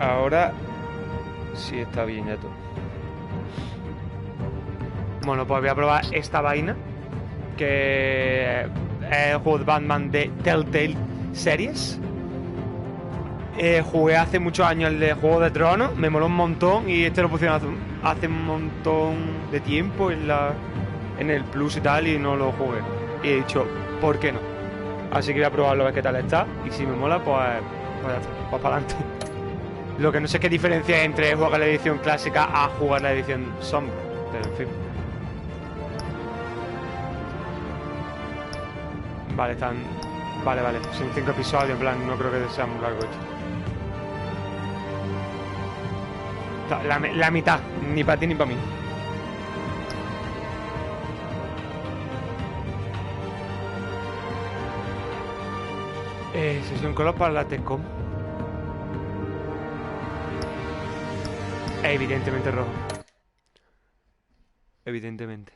Ahora sí está bien ya todo. Bueno, pues voy a probar esta vaina, que es el juego de Batman de Telltale Series. Jugué hace muchos años el de Juego de Tronos, me moló un montón, y este lo pusieron hace un montón de tiempo en el Plus y tal, y no lo jugué. Y he dicho, ¿por qué no? Así que voy a probarlo, a ver qué tal está, y si me mola, pues para adelante. Lo que no sé qué diferencia hay entre jugar la edición clásica a jugar la edición sombra, pero en fin. Vale, están... Vale, son 5 episodios, en plan, no creo que sea muy largo esto. La mitad, ni para ti ni para mí. Sesión color para la Tecom. Evidentemente rojo. Evidentemente.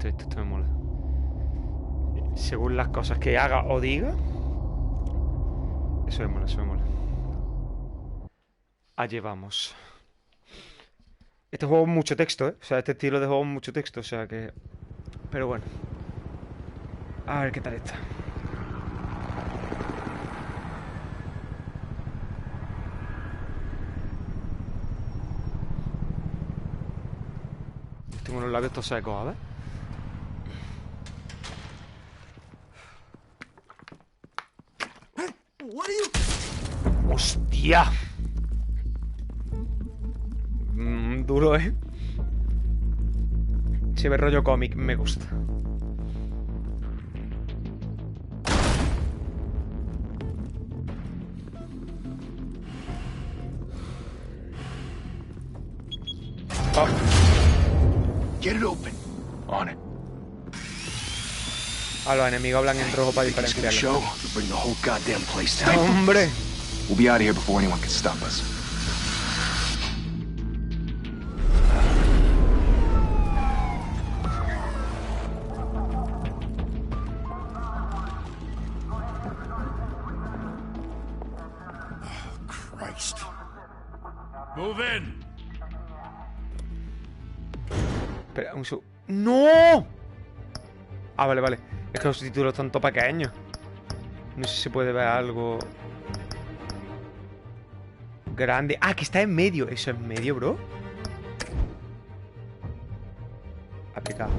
Esto me mola. Según las cosas que haga o diga. Eso me mola. Allí vamos. Este juego es mucho texto, ¿eh? O sea, este estilo de juego es mucho texto, o sea que... Pero bueno. A ver qué tal está. Tengo los labios todos secos, a ver. ¡Hostia! Duro, ¿eh? Se ve rollo cómic, me gusta. Oh. Get it open. On it. A los enemigos hablan en rojo para diferenciarlo. ¡Hombre! We'll be out of here before anyone can stop us. Christ. Move in. Espera, un segundo. ¡No! Ah, vale. Es que los títulos están todo pequeños. No sé si se puede ver algo grande. Ah, que está en medio. ¿Eso es medio, bro? Aplicado.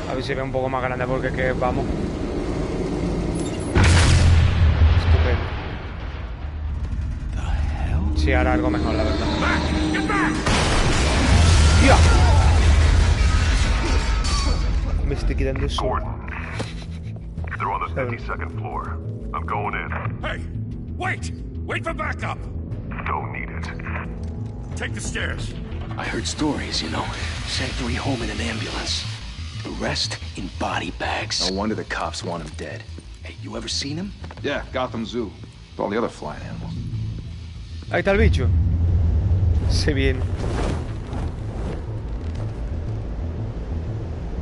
A ver si ve un poco más grande, porque es que vamos. Estupendo. Sí, ahora algo mejor, la verdad. ¡Tío! Me estoy quedando solo. They're on the 52nd floor. I'm going in. Hey, wait! Wait for backup! Don't need it. Take the stairs. I heard stories, you know. Sent 3 home in an ambulance. The rest in body bags. No wonder the cops want him dead. Hey, you ever seen him? Yeah, Gotham Zoo. With all the other flying animals. Ahí está el bicho. Se viene.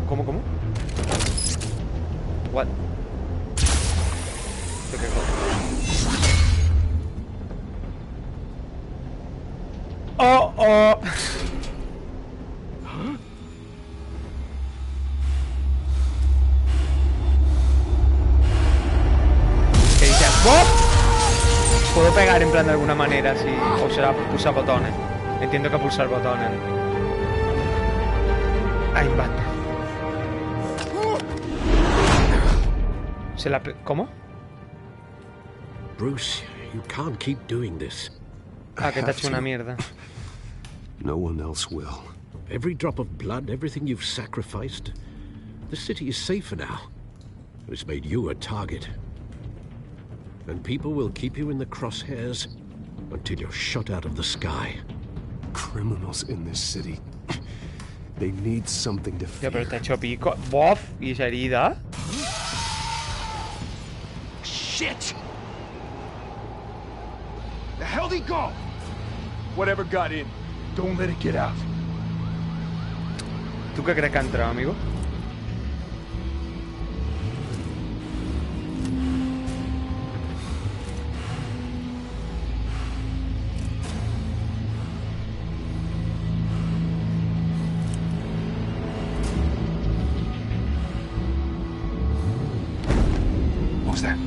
¿Cómo? What? Oh. ¿Qué dices? ¿Bob? Puedo pegar en plan de alguna manera, sí. O será pulsar botones. Entiendo que pulsar botones. Ahí va. ¿Cómo? Bruce, you can't keep doing this. Ah, que te ha hecho una mierda. No one else will. Every drop of blood, everything you've sacrificed. The city is safer now. It's made you a target. And people will keep you in the crosshairs until you're shot out of the sky. Criminals in this city. They need something to Tío, pero fear. está hecho pico. Bof, y esa herida. Shit! The hell'd he go? Whatever got in, don't let it get out. ¿Tú qué crees que ha entrado, amigo? What was that?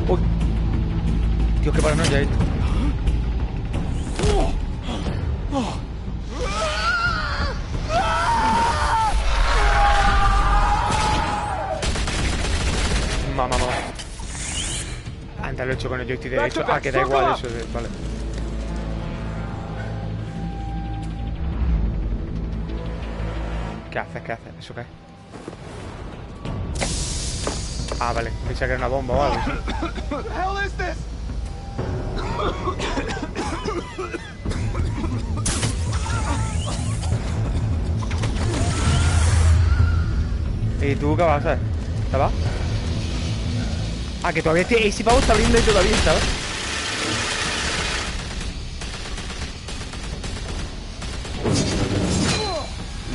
Uy. Tío, qué paranoia esto. Mamá. Antes lo he hecho con el joystick de hecho. Ah, que da igual eso. Vale. ¿Qué haces? ¿Qué haces? ¿Eso qué es? Ah, vale. Pensaba que era una bomba o algo. What the hell is this? ¿Y tú qué vas a hacer? ¿Te vas? Ah, que todavía ese pavo está abriendo y todavía, ¿sabes?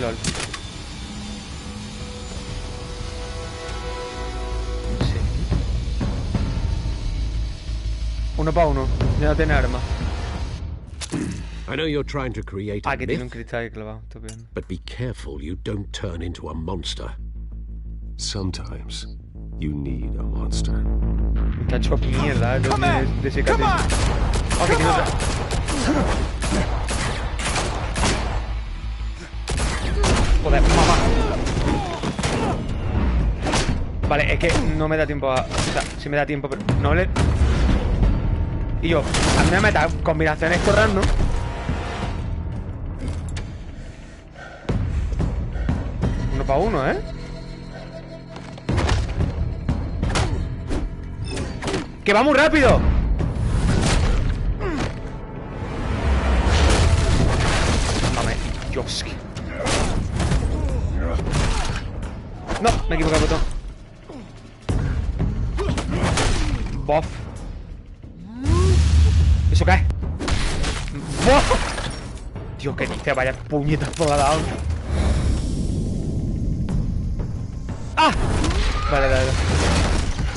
LOL. Sí. Uno para uno. Ya no tiene arma. I know you're trying to create a Ah, que tiene un myth, cristal clavado. Estoy viendo. but be careful you don't turn into a monster. Sometimes you need a monster. Está hecho mierda, de ese cate. Ok, tiene otra. Joder, mamá. Vale, es que no me da tiempo a... O sea, sí me da tiempo, pero no le... Y yo, a mí me meta combinaciones corrando. Uno para uno, ¿eh? ¡Que va muy rápido! Mame, Dios. No, me he equivocado el botón. Bof. ¿Eso qué es? ¡Bof! Dios, que dice, vaya puñetazo la ha dado. ¡Ah! Vale.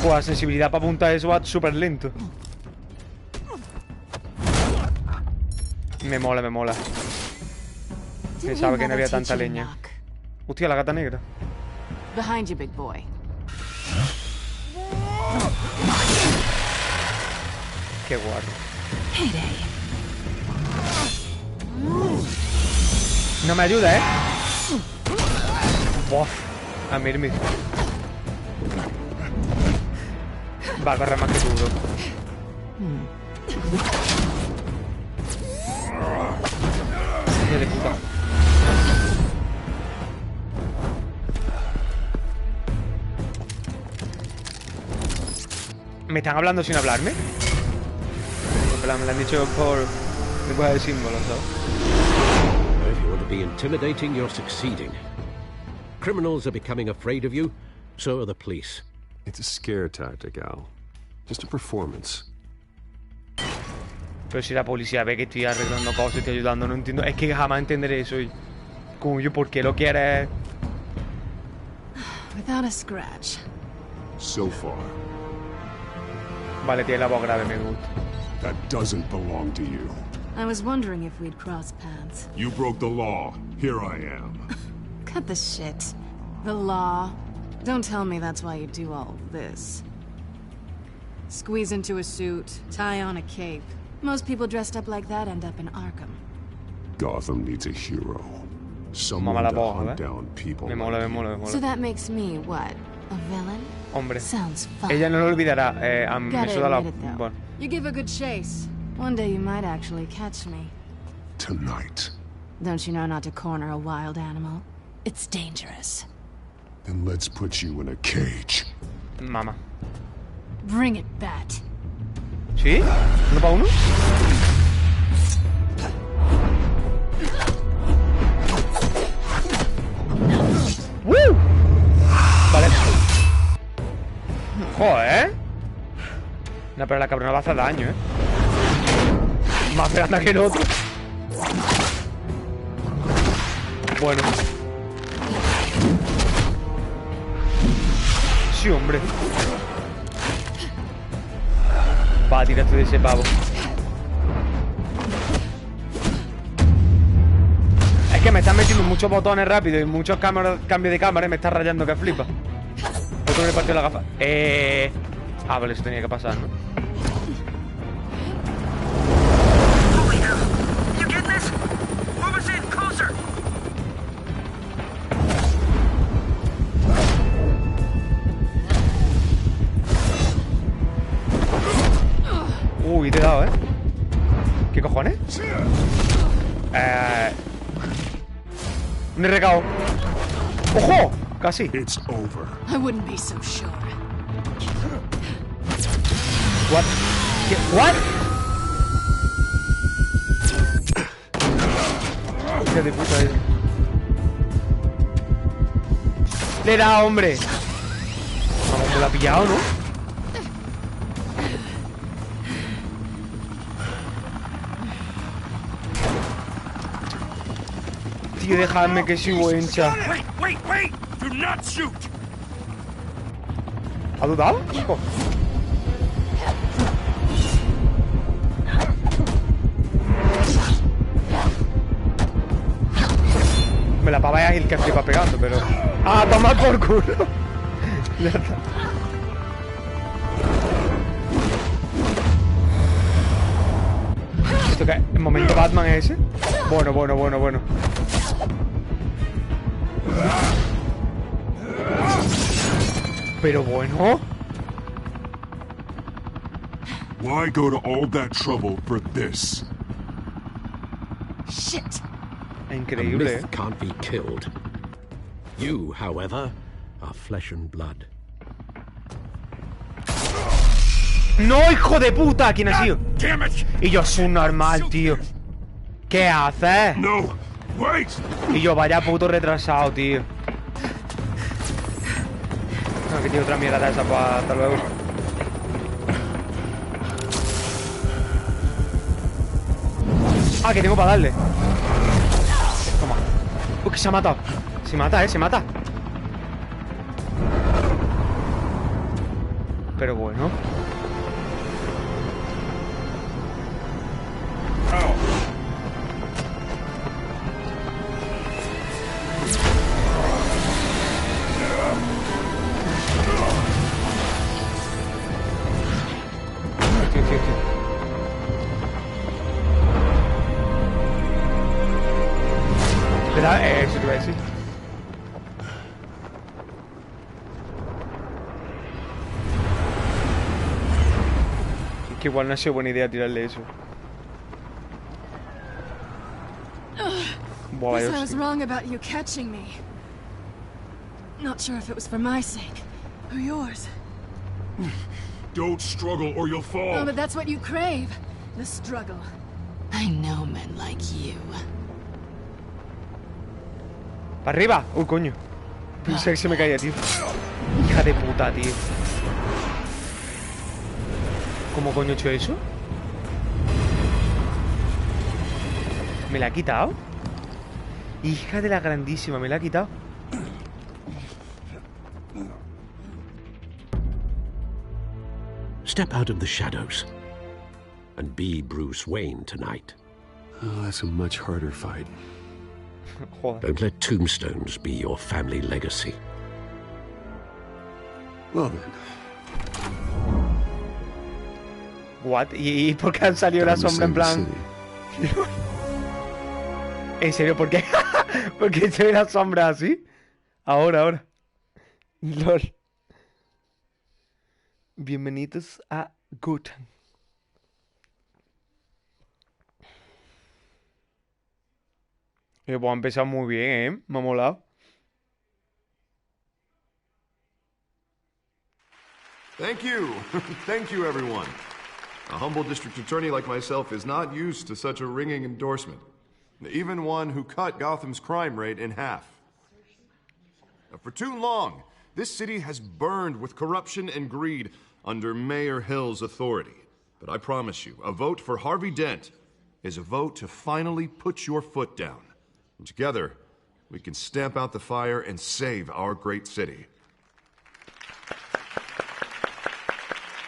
Joder, sensibilidad para apuntar eso va súper lento. Me mola. Pensaba que no había tanta leña. Hostia, la gata negra. Behind you, big boy. Qué guarro. No me ayuda, ¿eh? Bof. A mí. Va a correr más que tú, bro. Hijo de puta. ¿Me están hablando sin hablarme? En plan, me lo han dicho por lenguaje de símbolos, ¿sabes? If you want to be intimidating, you're succeeding. Criminals are becoming afraid of you, so are the police. It's a scare tactic, Al. Just a performance. Pero si la policía ve que estoy arreglando cosas y estoy ayudando, no entiendo. Es que jamás entenderé eso. Y como yo, ¿por qué lo quieres? Without a scratch. So far, Vale, tiene la voz grave, me gusta. That doesn't belong to you. I was wondering if we'd cross paths. You broke the law. Here I am. Cut the shit. The law. Don't tell me that's why you do all this. Squeeze into a suit, tie on a cape. Most people dressed up like that end up in Arkham. Gotham needs a hero. Mama Someone la to voz, hunt ¿eh? down people Me like mola. So that makes me, what, a villain? Hombre. Sounds fun. Ella no lo olvidará. Me Gotta suda la... admit it, though. Bueno. You give a good chase. One day you might actually catch me. Tonight. Don't you know not to corner a wild animal? It's dangerous. Then let's put you in a cage. Mamá. Bring it, Bat. ¿Sí? ¿Uno para uno? ¡Woo! Vale. Joder. No, pero la cabrona va a hacer daño, Más grande que el otro. Bueno. Sí, hombre. Va, tírate de ese pavo. Es que me están metiendo muchos botones rápidos y muchos cambios de cámara y me está rayando que flipa. Otro me partió la gafa. Ah, vale, eso tenía que pasar, ¿no? Uy, te he dado, ¿Qué cojones? Me he recao. ¡Ojo! Casi. It's over. I wouldn't be so sure. What? ¿Qué? What? Hostia de puta eso. Le he dado, hombre. Vamos, me lo ha pillado, ¿no? Tío, dejadme que sigo hincha. Wait! Do not shoot! ¿Ha dudado? Oh. Me la pava es el que flipa pegando, pero... ¡Ah, tomar por culo! Ya está. ¿Esto qué? ¿El momento Batman es ese? Bueno. Pero bueno. Why go to all that trouble for this? Shit. A Increíble, myth can't be killed. You, however, are flesh and blood. ¡No, hijo de puta! ¿Quién ha sido? Damn it! Y yo, soy normal, tío. ¿Qué haces? No! Wait! Y yo, vaya puto retrasado, tío. No, que tiene otra mierda de esa, pues hasta luego. Ah, que tengo para darle. Toma. Uy, que se ha matado. Se mata, se mata. Pero bueno. ¿Verdad? Eso te iba a decir. Que igual no ha sido buena idea tirarle eso. Buah, Guess vaya I was hostia. wrong about you catching me. Not sure if it was for my sake or yours. Don't struggle or you'll fall. Oh, but that's what you crave. The struggle. I know men like you. ¿Para arriba? Uy, coño. Pensé que se me caía, tío. Hija de puta, tío. ¿Cómo coño he hecho eso? ¿Me la ha quitado? Hija de la grandísima, me la ha quitado. Step out of the shadows and be Bruce Wayne tonight. Oh, that's a much harder fight. Joder. Don't let tombstones be your family legacy. Well then, What? ¿Y por qué han salido la time to sombra en save the plan? city. ¿En serio? ¿Por qué? ¿Por qué se ve la sombra así? Ahora. LOL. Bienvenidos a Gotham. Pues ha empezado muy bien, ¿eh? Me ha molado. Thank you. Thank you, everyone. A humble district attorney like myself is not used to such a ringing endorsement. Even one who cut Gotham's crime rate in half. For too long, this city has burned with corruption and greed under Mayor Hill's authority. But I promise you, a vote for Harvey Dent is a vote to finally put your foot down. And together, we can stamp out the fire and save our great city.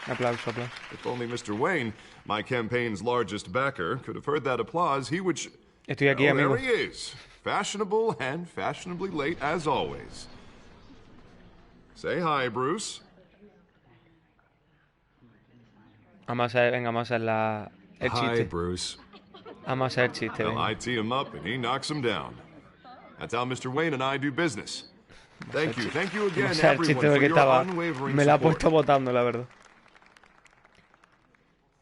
Aplauso, aplauso. If only Mr. Wayne, my campaign's largest backer, could have heard that applause, he would... Estoy aquí, amigo. There he is. Fashionable and fashionably late as always. Say hi, Bruce. Vamos a hacer, venga, vamos a hacer el Hi, chiste. Bruce. Vamos a hacer el chiste, Well, venga. I tee him up and he knocks him down. That's how Mr. Wayne and I do business. Thank you again, Vamos a hacer el everyone, chiste for porque your estaba... unwavering Me la ha support. puesto votando, la verdad.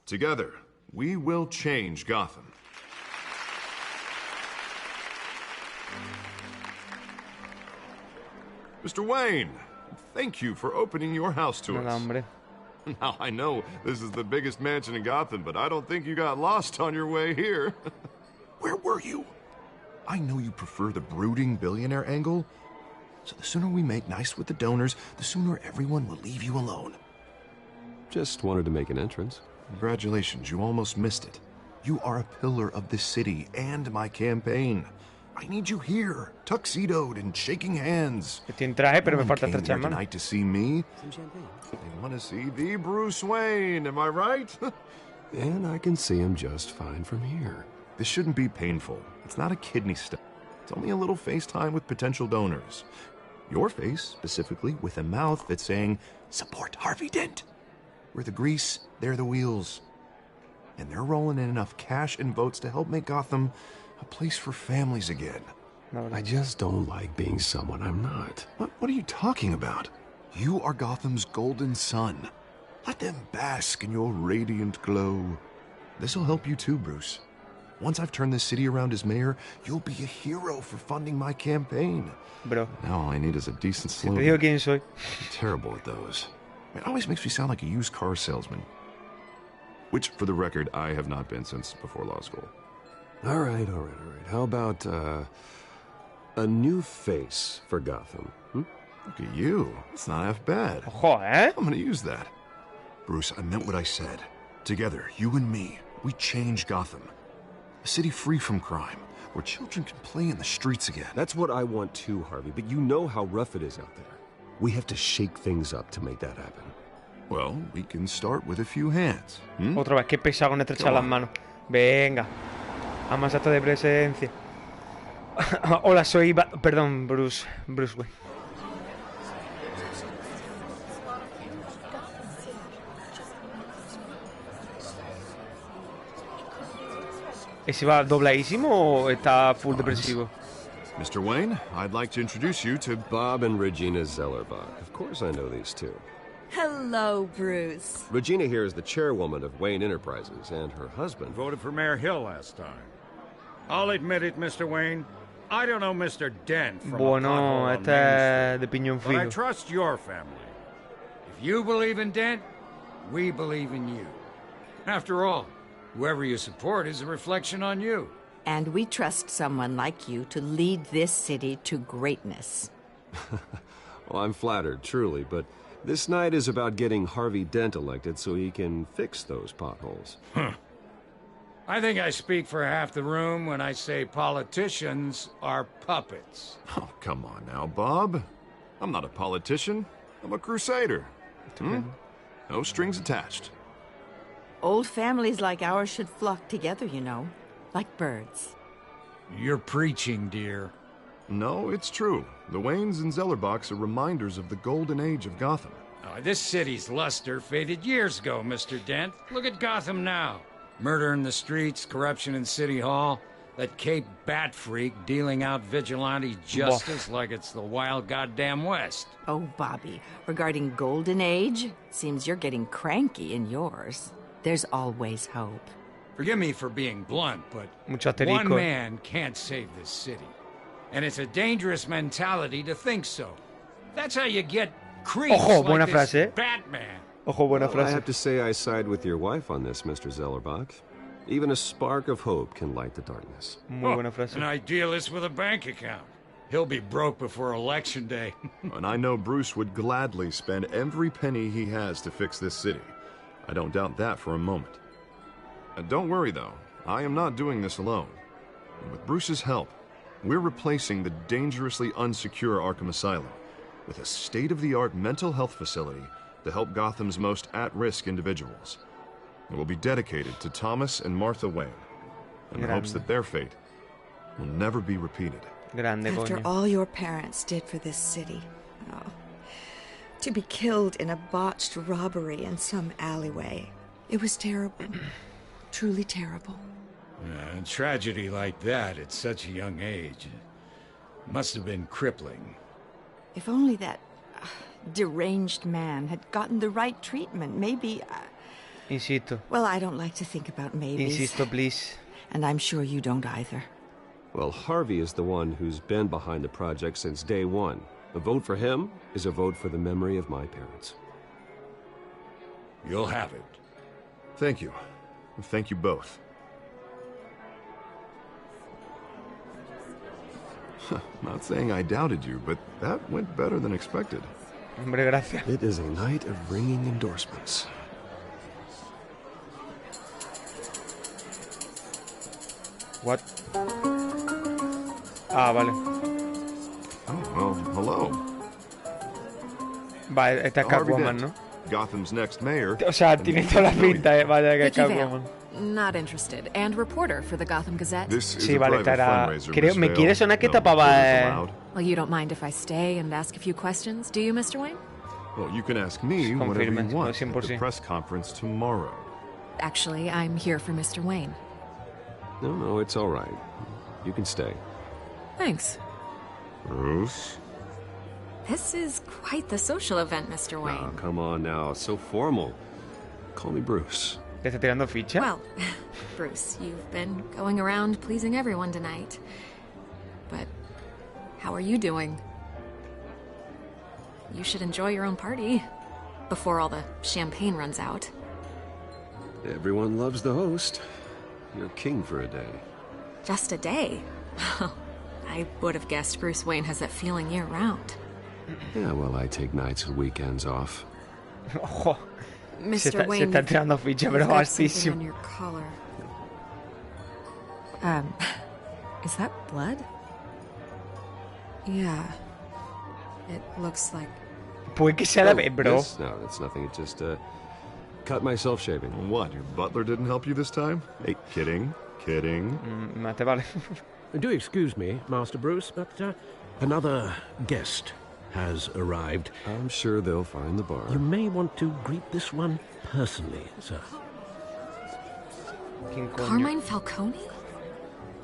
Together, we will change Gotham. Mr. Wayne, thank you for opening your house to Nada, us. hombre. Now, I know this is the biggest mansion in Gotham, but I don't think you got lost on your way here. Where were you? I know you prefer the brooding billionaire angle, so the sooner we make nice with the donors, the sooner everyone will leave you alone. Just wanted to make an entrance. Congratulations, you almost missed it. You are a pillar of this city and my campaign. I need you here, tuxedoed and shaking hands. Estoy en traje, pero No me one falta came estrechar here mano. tonight to see me. They want to see the Bruce Wayne, am I right? And I can see him just fine from here. This shouldn't be painful. It's not a kidney stone. It's only a little FaceTime with potential donors. Your face, specifically, with a mouth that's saying, support Harvey Dent. We're the grease, they're the wheels. And they're rolling in enough cash and votes to help make Gotham a place for families again. I just don't like being someone I'm not. What are you talking about? You are Gotham's golden sun. Let them bask in your radiant glow. This'll help you too, Bruce. Once I've turned this city around as mayor, you'll be a hero for funding my campaign. Bro, Now all I need is a decent te slogan. digo quién soy. I'm terrible at those. It always makes me sound like a used car salesman. Which, for the record, I have not been since before law school. All right. How about, a new face for Gotham? Look at you. It's not half bad. Ojo, ¿eh? I'm gonna use that. Bruce, I meant what I said. Together, you and me, we change Gotham. A city free from crime, where children can play in the streets again. That's what I want too, Harvey, but you know how rough it is out there. We have to shake things up to make that happen. Well, we can start with a few hands. Otra vez, qué pesado con estrechar las manos. Venga. Vamos a acto de presencia. Hola, soy... Perdón, Bruce Wayne. ¿Ese va dobladísimo o está full depresivo? Mr. Wayne, I'd like to introduce you to Bob and Regina Zellerbach. Of course I know these two. Hello, Bruce. Regina here is the chairwoman of Wayne Enterprises, and her husband... Voted for Mayor Hill last time. I'll admit it, Mr. Wayne. I don't know Mr. Dent from a pothole Bueno, on esta es Main de piñón Street, but I fijo. trust your family. If you believe in Dent, we believe in you. After all, whoever you support is a reflection on you. And we trust someone like you to lead this city to greatness. Well, I'm flattered, truly, but this night is about getting Harvey Dent elected so he can fix those potholes. I think I speak for half the room when I say politicians are puppets. Oh, come on now, Bob. I'm not a politician. I'm a crusader. No strings attached. Old families like ours should flock together, you know, like birds. You're preaching, dear. No, it's true. The Waynes and Zellerbachs are reminders of the golden age of Gotham. This city's luster faded years ago, Mr. Dent. Look at Gotham now. Murder in the streets, corruption in City Hall. That Cape bat freak dealing out vigilante justice like it's the wild goddamn West. Oh, Bobby, regarding Golden Age, seems you're getting cranky in yours. There's always hope. Forgive me for being blunt, but Mucho one asterisco. man can't save this city. And it's a dangerous mentality to think so. That's how you get creeps Ojo, like buena this frase. Batman. Ojo, buena I frase. have to say I side with your wife on this, Mr. Zellerbach. Even a spark of hope can light the darkness. Muy buena frase. An idealist with a bank account. He'll be broke before Election Day. And I know Bruce would gladly spend every penny he has to fix this city. I don't doubt that for a moment. And don't worry, though. I am not doing this alone. And with Bruce's help, we're replacing the dangerously unsecure Arkham Asylum with a state-of-the-art mental health facility to help Gotham's most at-risk individuals. It will be dedicated to Thomas and Martha Wayne, in the hopes that their fate will never be repeated. Grande, After coño. all your parents did for this city. Oh. To be killed in a botched robbery in some alleyway. It was terrible. Truly terrible. A tragedy like that at such a young age must have been crippling. If only that deranged man had gotten the right treatment, maybe... Insisto. Well, I don't like to think about maybes. Insisto, please. And I'm sure you don't either. Well, Harvey is the one who's been behind the project since day one. A vote for him is a vote for the memory of my parents. You'll have it. Thank you. Thank you both. Not saying I doubted you, but that went better than expected. Hombre, gracias. It is a night of ringing endorsements. What? Ah, vale. Oh, well, hello. Va, esta es Harvey Catwoman, Dent, ¿no? Gotham's next mayor. O sea, tiene toda la pinta, vaya que es Vicky Vale. Catwoman. Not interested. And reporter for the Gotham Gazette. This is Sí, a vale, private estará... fundraiser, Creo, Miss me Vale. quiere sonar que No tapaba... reporters allowed. Well, you don't mind if I stay and ask a few questions, do you, Mr. Wayne? Well, you can ask me whatever you Confirme, want at the 100%. press conference tomorrow. Actually, I'm here for Mr. Wayne. No, it's all right. You can stay. Thanks. Bruce? This is quite the social event, Mr. Wayne. Oh, come on now. It's so formal. Call me Bruce. ¿Te está tirando ficha? Well, Bruce, you've been going around pleasing everyone tonight. But how are you doing? You should enjoy your own party before all the champagne runs out. Everyone loves the host. You're king for a day. Just a day? I would have guessed Bruce Wayne has that feeling year-round. Yeah, well, I take nights and weekends off. Ojo. Se Mr. Wayne, está tirando ficha, pero you've got something on bastísimo. your collar. Is that blood? Yeah. It looks like... Puede que sea la vez, bro. No, that's nothing. It just, cut myself shaving. What, your butler didn't help you this time? Hey, kidding. Mate, vale. Do excuse me, Master Bruce, but another guest has arrived. I'm sure they'll find the bar. You may want to greet this one personally, sir. Carmine Falcone?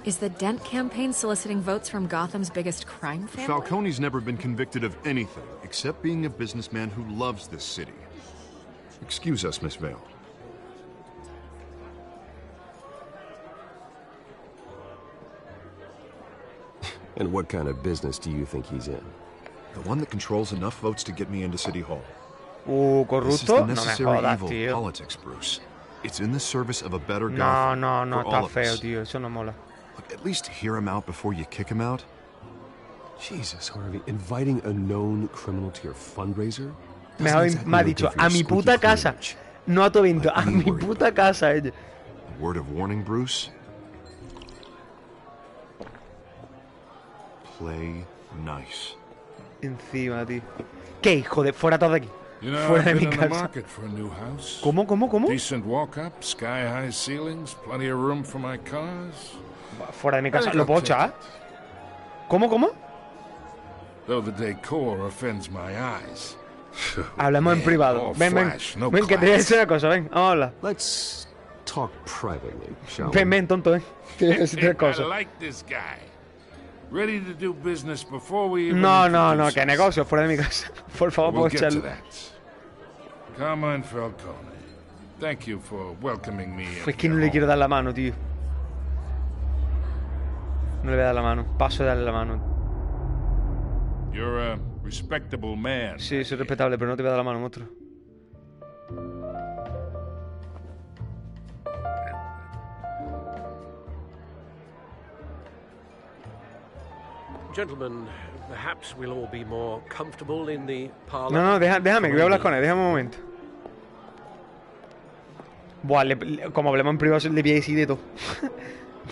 Is the Dent campaign soliciting votes from Gotham's biggest crime family? Falcone's never been convicted of anything except being a businessman who loves this city. Excuse us, Miss Vale. And what kind of business do you think he's in? The one that controls enough votes to get me into City Hall. This is the Corrupto. No me necessary jodas, evil tío. of politics, Bruce. It's in the service of a better No, Gotham no, for all está of feo, us. tío. Eso no mola. Look, at least hear him out before you kick him out. Jesus, Harvey, inviting a known criminal to your fundraiser? Me ha dicho, a mi puta casa. No a tu evento, a mi puta casa. A word of warning, Bruce. Play nice. Encima, tío. ¿Qué, hijo de...? Fuera todo de aquí. You know, Fuera de I've mi been in the casa. market for a new house. ¿Cómo? Decent walk-up, sky-high ceilings, plenty of room for my cars. Fuera de mi I casa. think ¿Lo I'll puedo take echar? ¿Cómo? Though the decor offends my eyes. Hablemos en privado. all Ven. flash, no Ven, que te voy a class. decir una cosa. Ven, vamos a hablar. Let's talk privately, shall we? Ven, ven, tonto, Tienes que decir tres I cosas. like this guy. Ready to do business before we even No, no, no, introduce que us. negocio, fuera de mi casa. Por favor, We'll puedo get to echarlo. that. Carmine Falcone, thank you for welcoming me. Es que no le quiero dar la mano, tío. No le voy a dar la mano. Paso de darle la mano. You're a respectable man. Sí, soy respetable, pero no te voy a dar la mano, monstruo. Gentlemen, perhaps we'll all be more comfortable in the parlor. No, no, déjame, que voy a hablar con él. Déjame un momento. Buah, como hablemos en privado, le voy a decir de todo.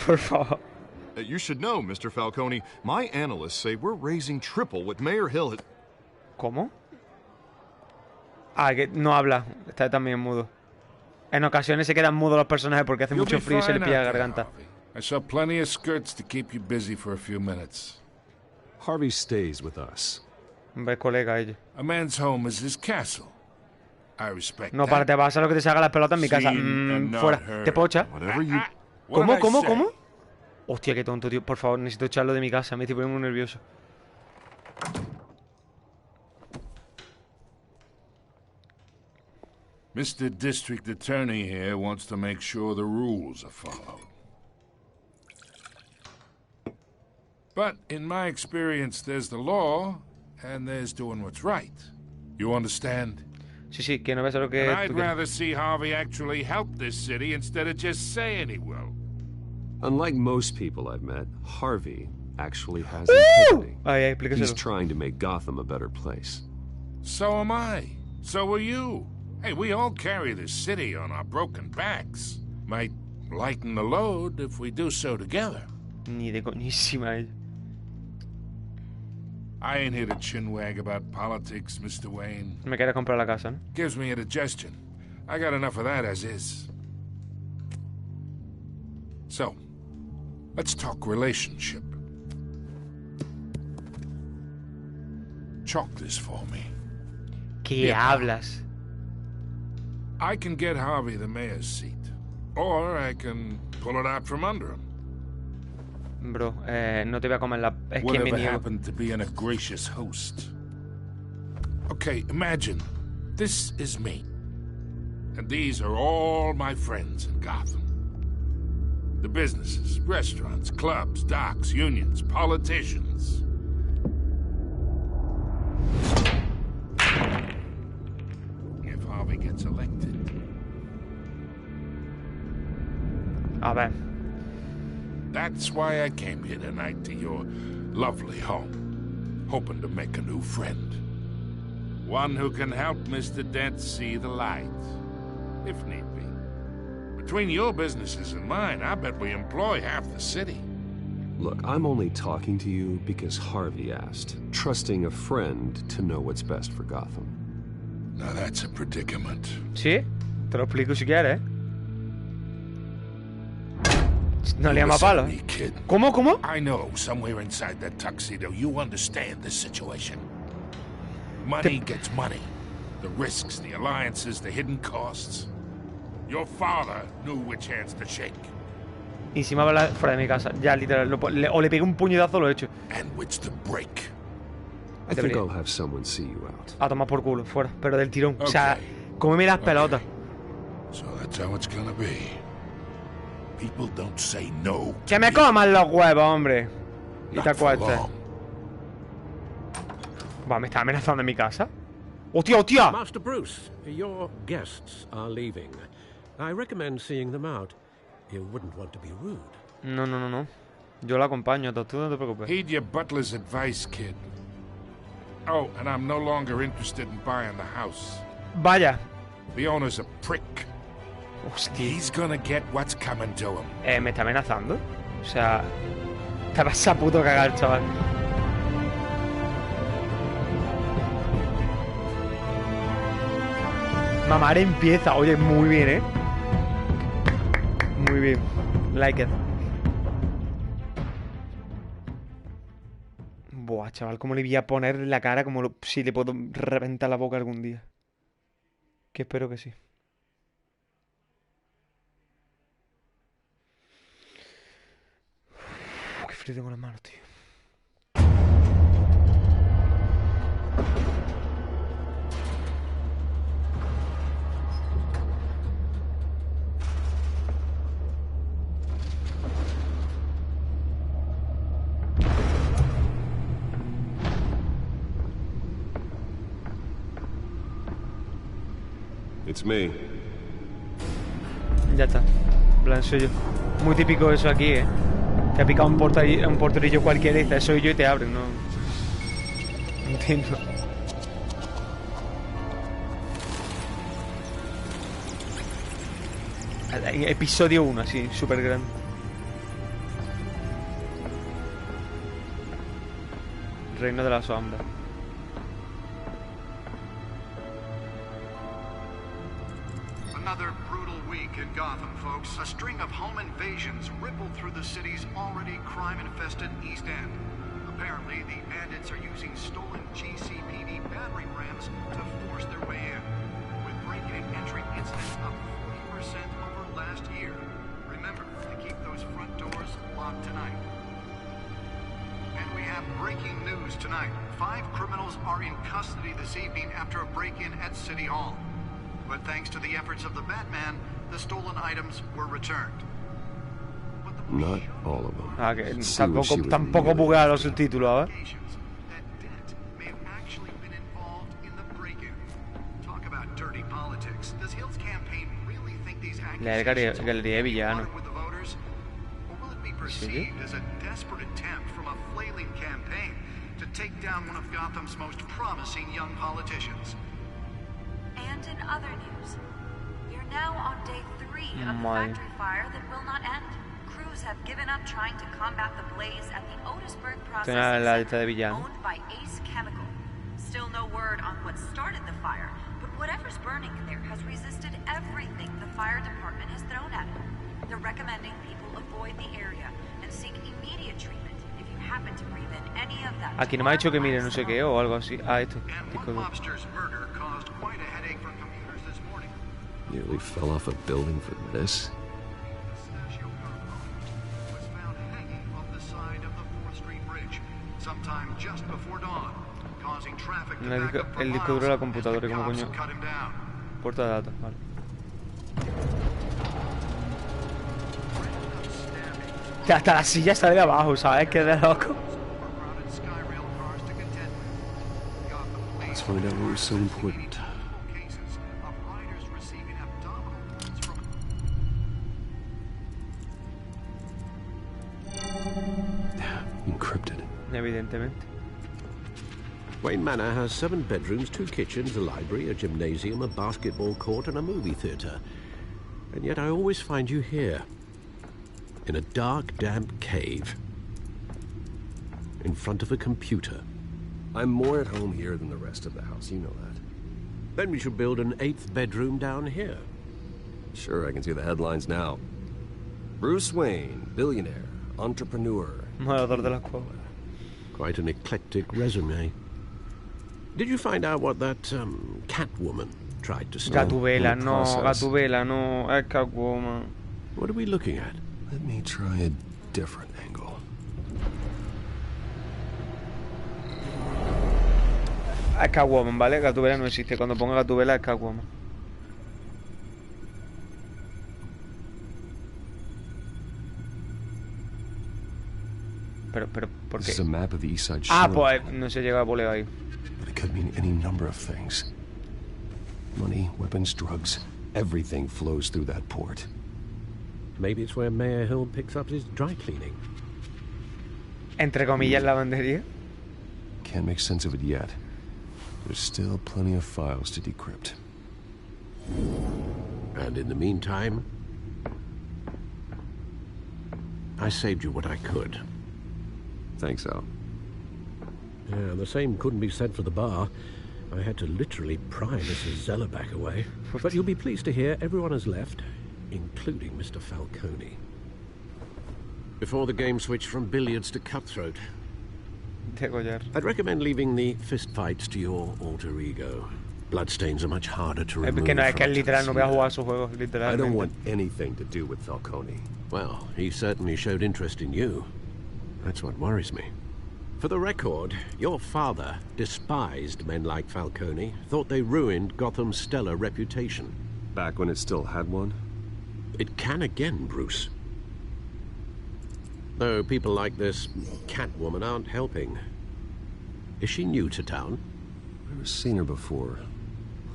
Por favor. You should know, Mr. Falcone, my analysts say we're raising triple what Mayor Hill had... ¿Cómo? Ah, que no habla. Está también mudo. En ocasiones se quedan mudos los personajes porque hace You'll mucho be frío y se le fine pilla la out there, garganta. Harvey. I saw plenty of skirts to keep you busy for a few minutes. Harvey stays with us. Hombre, colega ella. A man's home is his castle. I respect No, that. para, te vas a lo que te salga las pelotas en mi casa. Seen and not Fuera. heard. ¿Te puedo echar? Whatever you... What ¿Cómo, did I cómo, say? cómo? Hostia, qué tonto, tío. Por favor, necesito echarlo de mi casa. Me estoy poniendo muy nervioso. Mr. District Attorney here wants to make sure the rules are followed. But in my experience, there's the law, and there's doing what's right. You understand? Sí, sí, que no ves a lo que... And I'd tú quieres. rather see Harvey actually help this city instead of just saying he will. Unlike most people I've met, Harvey actually has Woo! integrity. Ay, He's explícaselo. trying to make Gotham a better place. So am I. So are you. Hey, we all carry this city on our broken backs. Might lighten the load if we do so together. Ni de coñísima ella. I ain't here to chinwag about politics, Mr. Wayne. Me quieres comprar la casa, ¿no? Gives me indigestion. I got enough of that as is. So, let's talk relationship. Chalk this for me. ¿Qué Yeah. hablas? I can get Harvey the mayor's seat. Or I can pull it out from under him. Bro, no te voy a comer la... Es que me Whatever niego. happened to being a gracious host? Okay, imagine. This is me. And these are all my friends in Gotham. The businesses, restaurants, clubs, docks, unions, politicians. If Harvey gets elected, A ver. that's why I came here tonight to your lovely home, hoping to make a new friend. One who can help Mr. Dent see the light, if need be. Between your businesses and mine, I bet we employ half the city. Look, I'm only talking to you because Harvey asked, trusting a friend to know what's best for Gotham. Now that's a predicament. ¿Sí? Te lo explico si quieres, ¿eh? No le llama Listen palo. to me, kid. ¿Cómo, cómo? I know somewhere inside that tuxedo you understand this situation. Money gets money. The risks, the alliances, the hidden costs. Your father knew which hands to shake. Y si me habla fuera de mi casa. Ya, literal. O le pegué un puñetazo, lo he hecho. And which to break. I think I'll have someone see you out. A tomar por culo, fuera. Pero del tirón. O sea, cómeme las pelotas. So that's how it's gonna be. People don't say no. Que me coman los huevos, hombre. Y Not te for acuestes. long. Va, me está amenazando en mi casa. ¡Hostia, hostia! Master Bruce, your guests are leaving. I recommend seeing them out. You wouldn't want to be rude. No, no, no, no. Yo la acompaño, tú no te preocupes. Heed your butler's advice, kid. Oh, and I'm no longer interested in buying the house. Vaya. The owner's a prick. Hostia. He's gonna get what's coming to him. ¿Me está amenazando? O sea... Te vas a puto cagar, chaval. Mamar empieza. Oye, muy bien, ¿eh? Muy bien. Like it. Buah, chaval, cómo le voy a poner la cara como si le puedo reventar la boca algún día. Que espero que sí. frío tengo las manos, tío. It's me. Ya está. En plan, soy yo. Muy típico eso aquí, Que ha picado un porterillo cualquiera y dice, soy yo y te abren, ¿no? No entiendo. Episodio 1, así, súper grande. Reino de la sombra. Another brutal week in Gotham, folks. A string of home invasions rippled through the city's already crime-infested East End. Apparently, the bandits are using stolen GCPD battering rams to force their way in, with break-in and entry incidents up 40% over last year. Remember to keep those front doors locked tonight. And we have breaking news tonight. 5 criminals are in custody this evening after a break-in at City Hall. But thanks to the efforts of the Batman, the stolen items were returned. Not all of them. Ah, que tampoco buguea los subtítulos, a ver. La galería de villano. ¿Sí? Take down one of Gotham's most promising young politicians. And in other news, we're now on day 3 of the factory fire that will not end. Crews have given up trying to combat the blaze at the Otisburg processing center owned by Ace Chemical. Still no word on what started the fire, but whatever's burning in there has resisted everything the fire department has thrown at it. They're recommending people avoid the area and seek immediate treatment. Aquí no me ha dicho que mire no sé qué o algo así. Ah, esto. Nearly fell off a building for this. El disco duro de la computadora, como coño. Puerta de datos, vale. Que hasta la silla sale de abajo, ¿sabes? Que de loco. Let's find out what was so important. Encrypted. Evidentemente. Wayne Manor has 7 bedrooms, 2 kitchens, a library, a gymnasium, a basketball court, and a movie theatre. And yet I always find you here. In a dark, damp cave. In front of a computer. I'm more at home here than the rest of the house, you know that. Then we should build an 8th bedroom down here. Sure, I can see the headlines now. Bruce Wayne, billionaire, entrepreneur. Morador de la cueva. Quite an eclectic resume. Did you find out what that Catwoman tried to steal? Gatubela, no, Gatubela, no, Catwoman. What are we looking at? Let me try a different angle. Es Catwoman, ¿vale? Gatubela no existe. Cuando ponga Gatubela es Catwoman. Pero, ¿por qué? This is a map of the East Side Ah, pues no se llega a poner ahí. But it could mean any number of things. Money, weapons, drugs. Everything flows through that port. Maybe it's where Mayor Hill picks up his dry cleaning. Entre comillas, lavandería. Can't make sense of it yet. There's still plenty of files to decrypt. And in the meantime, I saved you what I could. Thanks, Al. Yeah, the same couldn't be said for the bar. I had to literally pry Mrs. Zellerback away. But you'll be pleased to hear everyone has left, including Mr. Falcone. Before the game switched from billiards to cutthroat. I'd recommend leaving the fistfights to your alter ego. Bloodstains are much harder to remove. Que no, es que es literal, no voy a jugar a esos juegos, literalmente. I don't want anything to do with Falcone. Well, he certainly showed interest in you. That's what worries me. For the record, your father despised men like Falcone, thought they ruined Gotham's stellar reputation. Back when it still had one? It can again, Bruce. Though people like this Catwoman aren't helping. Is she new to town? I've never seen her before.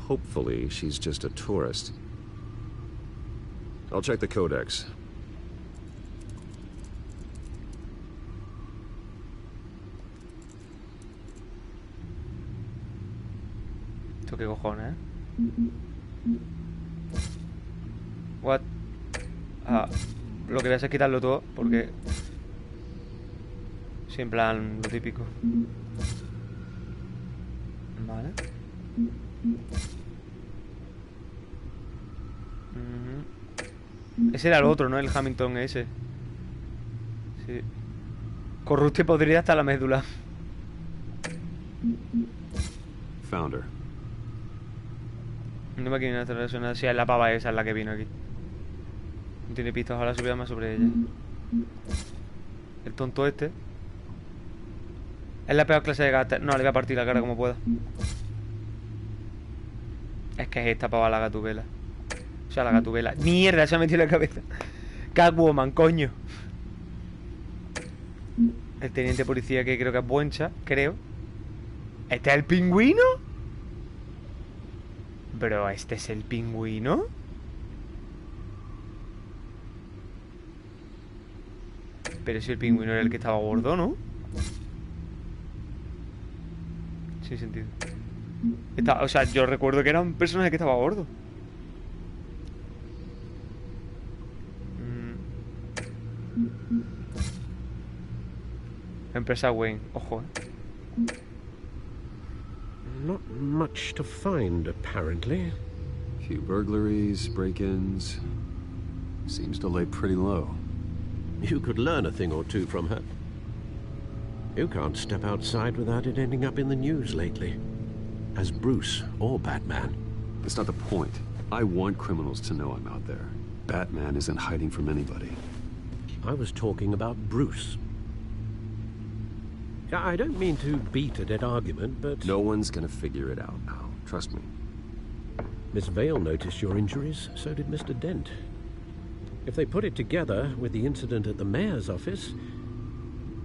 Hopefully, she's just a tourist. I'll check the codex. ¿Esto qué cojones, What? Ah, lo que voy a hacer es quitarlo todo, porque... Sí, en plan, lo típico. Vale. Ese era el otro, ¿no? El Hamilton ese. Sí. Corrupto y podrida hasta la médula. Found her. No me quieren hacer resonar. Sí, es la pava esa, es la que vino aquí. No tiene pistas, ahora subida más sobre ella. El tonto este. Es la peor clase de gata. No, le voy a partir la cara como pueda. Es que es esta pava la gatubela. O sea, la gatubela. ¡Mierda! Se ha metido en la cabeza. Catwoman, coño. El teniente policía que creo que es Buencha. Creo. ¿Este es el pingüino? Bro, ¿este es el pingüino? Pero si el pingüino era el que estaba gordo, ¿no? Sin sentido. O sea, yo recuerdo que era un personaje que estaba gordo. Empresa Wayne, ojo, Not much to find, apparently. Few burglaries, break-ins. Seems to lay pretty low. You could learn a thing or two from her. You can't step outside without it ending up in the news lately. As Bruce or Batman. That's not the point. I want criminals to know I'm out there. Batman isn't hiding from anybody. I was talking about Bruce. I don't mean to beat a dead argument, but... No one's gonna figure it out now. Trust me. Miss Vale noticed your injuries, so did Mr. Dent. If they put it together with the incident at the mayor's office,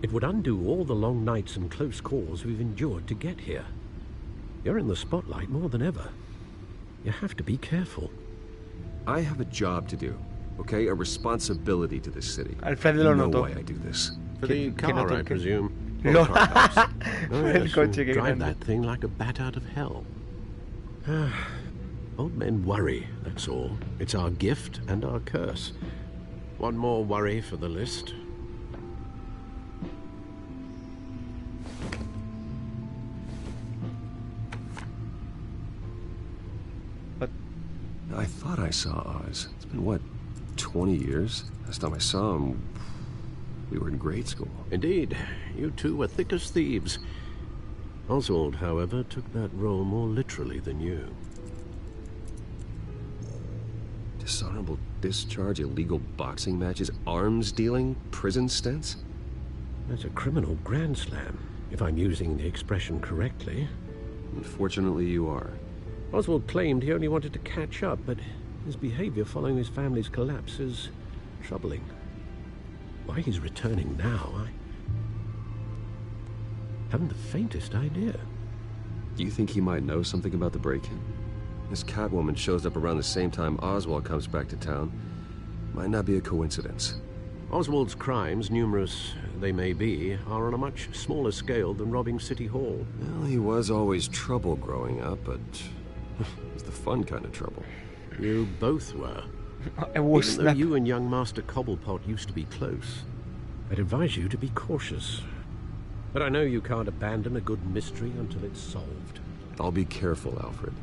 it would undo all the long nights and close calls we've endured to get here. You're in the spotlight more than ever. You have to be careful. I have a job to do, okay? A responsibility to this city. Alfredo lo no notó. way I do this. For the car, I presume. No. Oh, El yes, coche and que drive grande. that thing like a bat out of hell. Old men worry, that's all. It's our gift and our curse. One more worry for the list. I thought I saw Oz. It's been, what, 20 years? Last time I saw him, we were in grade school. Indeed. You two were thick as thieves. Oswald, however, took that role more literally than you. Dishonorable discharge, illegal boxing matches, arms dealing, prison stints? That's a criminal grand slam, if I'm using the expression correctly. Unfortunately, you are. Oswald claimed he only wanted to catch up, but his behavior following his family's collapse is troubling. Why he's returning now, I haven't the faintest idea. Do you think he might know something about the break-in? This Catwoman shows up around the same time Oswald comes back to town. Might not be a coincidence. Oswald's crimes, numerous they may be, are on a much smaller scale than robbing City Hall. Well, he was always trouble growing up, but it was the fun kind of trouble. You both were. Even though you and young Master Cobblepot used to be close, I'd advise you to be cautious. But I know you can't abandon a good mystery until it's solved. I'll be careful, Alfred.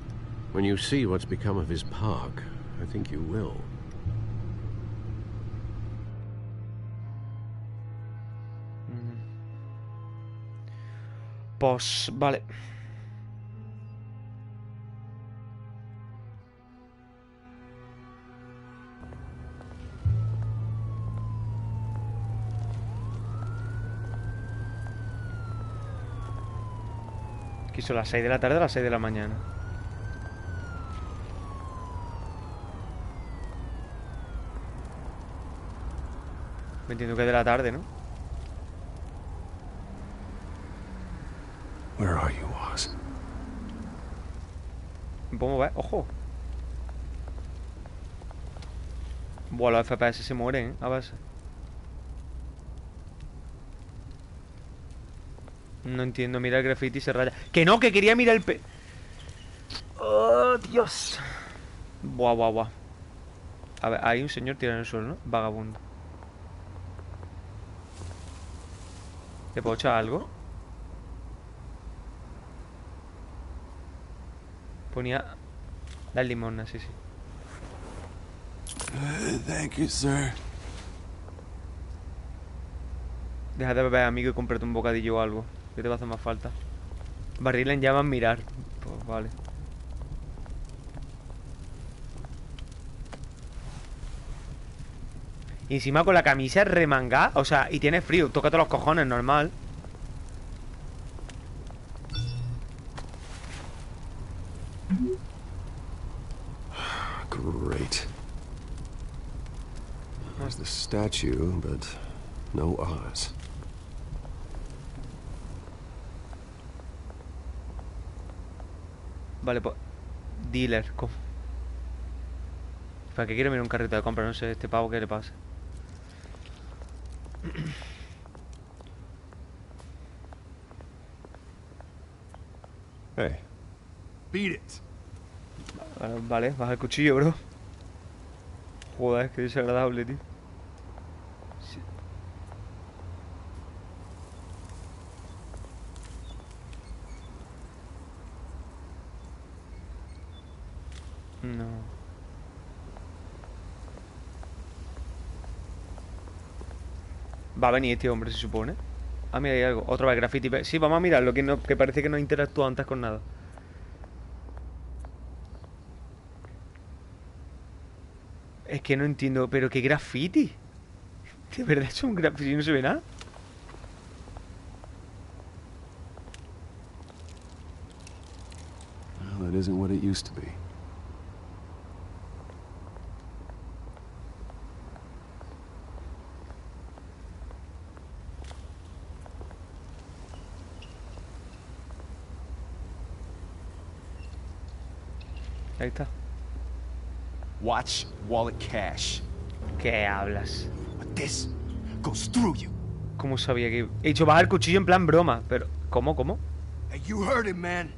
When you see what's become of his park, I think you will. Pues, vale. Aquí son las 6 de la tarde o las 6 de la mañana. Me entiendo que es de la tarde, ¿no? Where are you, Oz? Me puedo mover, ojo. Buah, los FPS se mueren, ¿eh? A ver. No entiendo, mira el graffiti y se raya. ¡Que no! ¡Que quería mirar el ¡Oh, Dios! Buah, buah, buah. A ver, hay un señor tirado en el suelo, ¿no? Vagabundo. ¿Le puedo echar algo? Ponía... La limona, sí, sí. Thank you, sir. Deja de beber, amigo, y cómprate un bocadillo o algo. ¿Qué te va a hacer más falta? Barril en llamas, mirar. Pues vale. Y encima con la camisa remangada. O sea, y tiene frío. Tócate los cojones, normal. Great. There's the statue, but no Oz. Vale, pues... Dealer, ¿para qué quiero mirar un carrito de compra? No sé, este pavo, ¿qué le pasa? Hey. Beat it. Vale, baja el cuchillo, bro. Joder, qué desagradable, tío. Sí. No. Va a venir este hombre, se supone. Ah, mira, hay algo. Otra vez, graffiti. Sí, vamos a mirarlo, que parece que no interactúa antes con nada. Es que no entiendo, pero qué graffiti. ¿De verdad es un graffiti y no se ve nada? Well, that isn't what it used to be. Ahí está. Watch wallet cash. ¿Qué hablas? But this goes through you. ¿Cómo sabía que...? He dicho bajar el cuchillo en plan broma, pero... ¿Cómo? Hey, you heard him, man.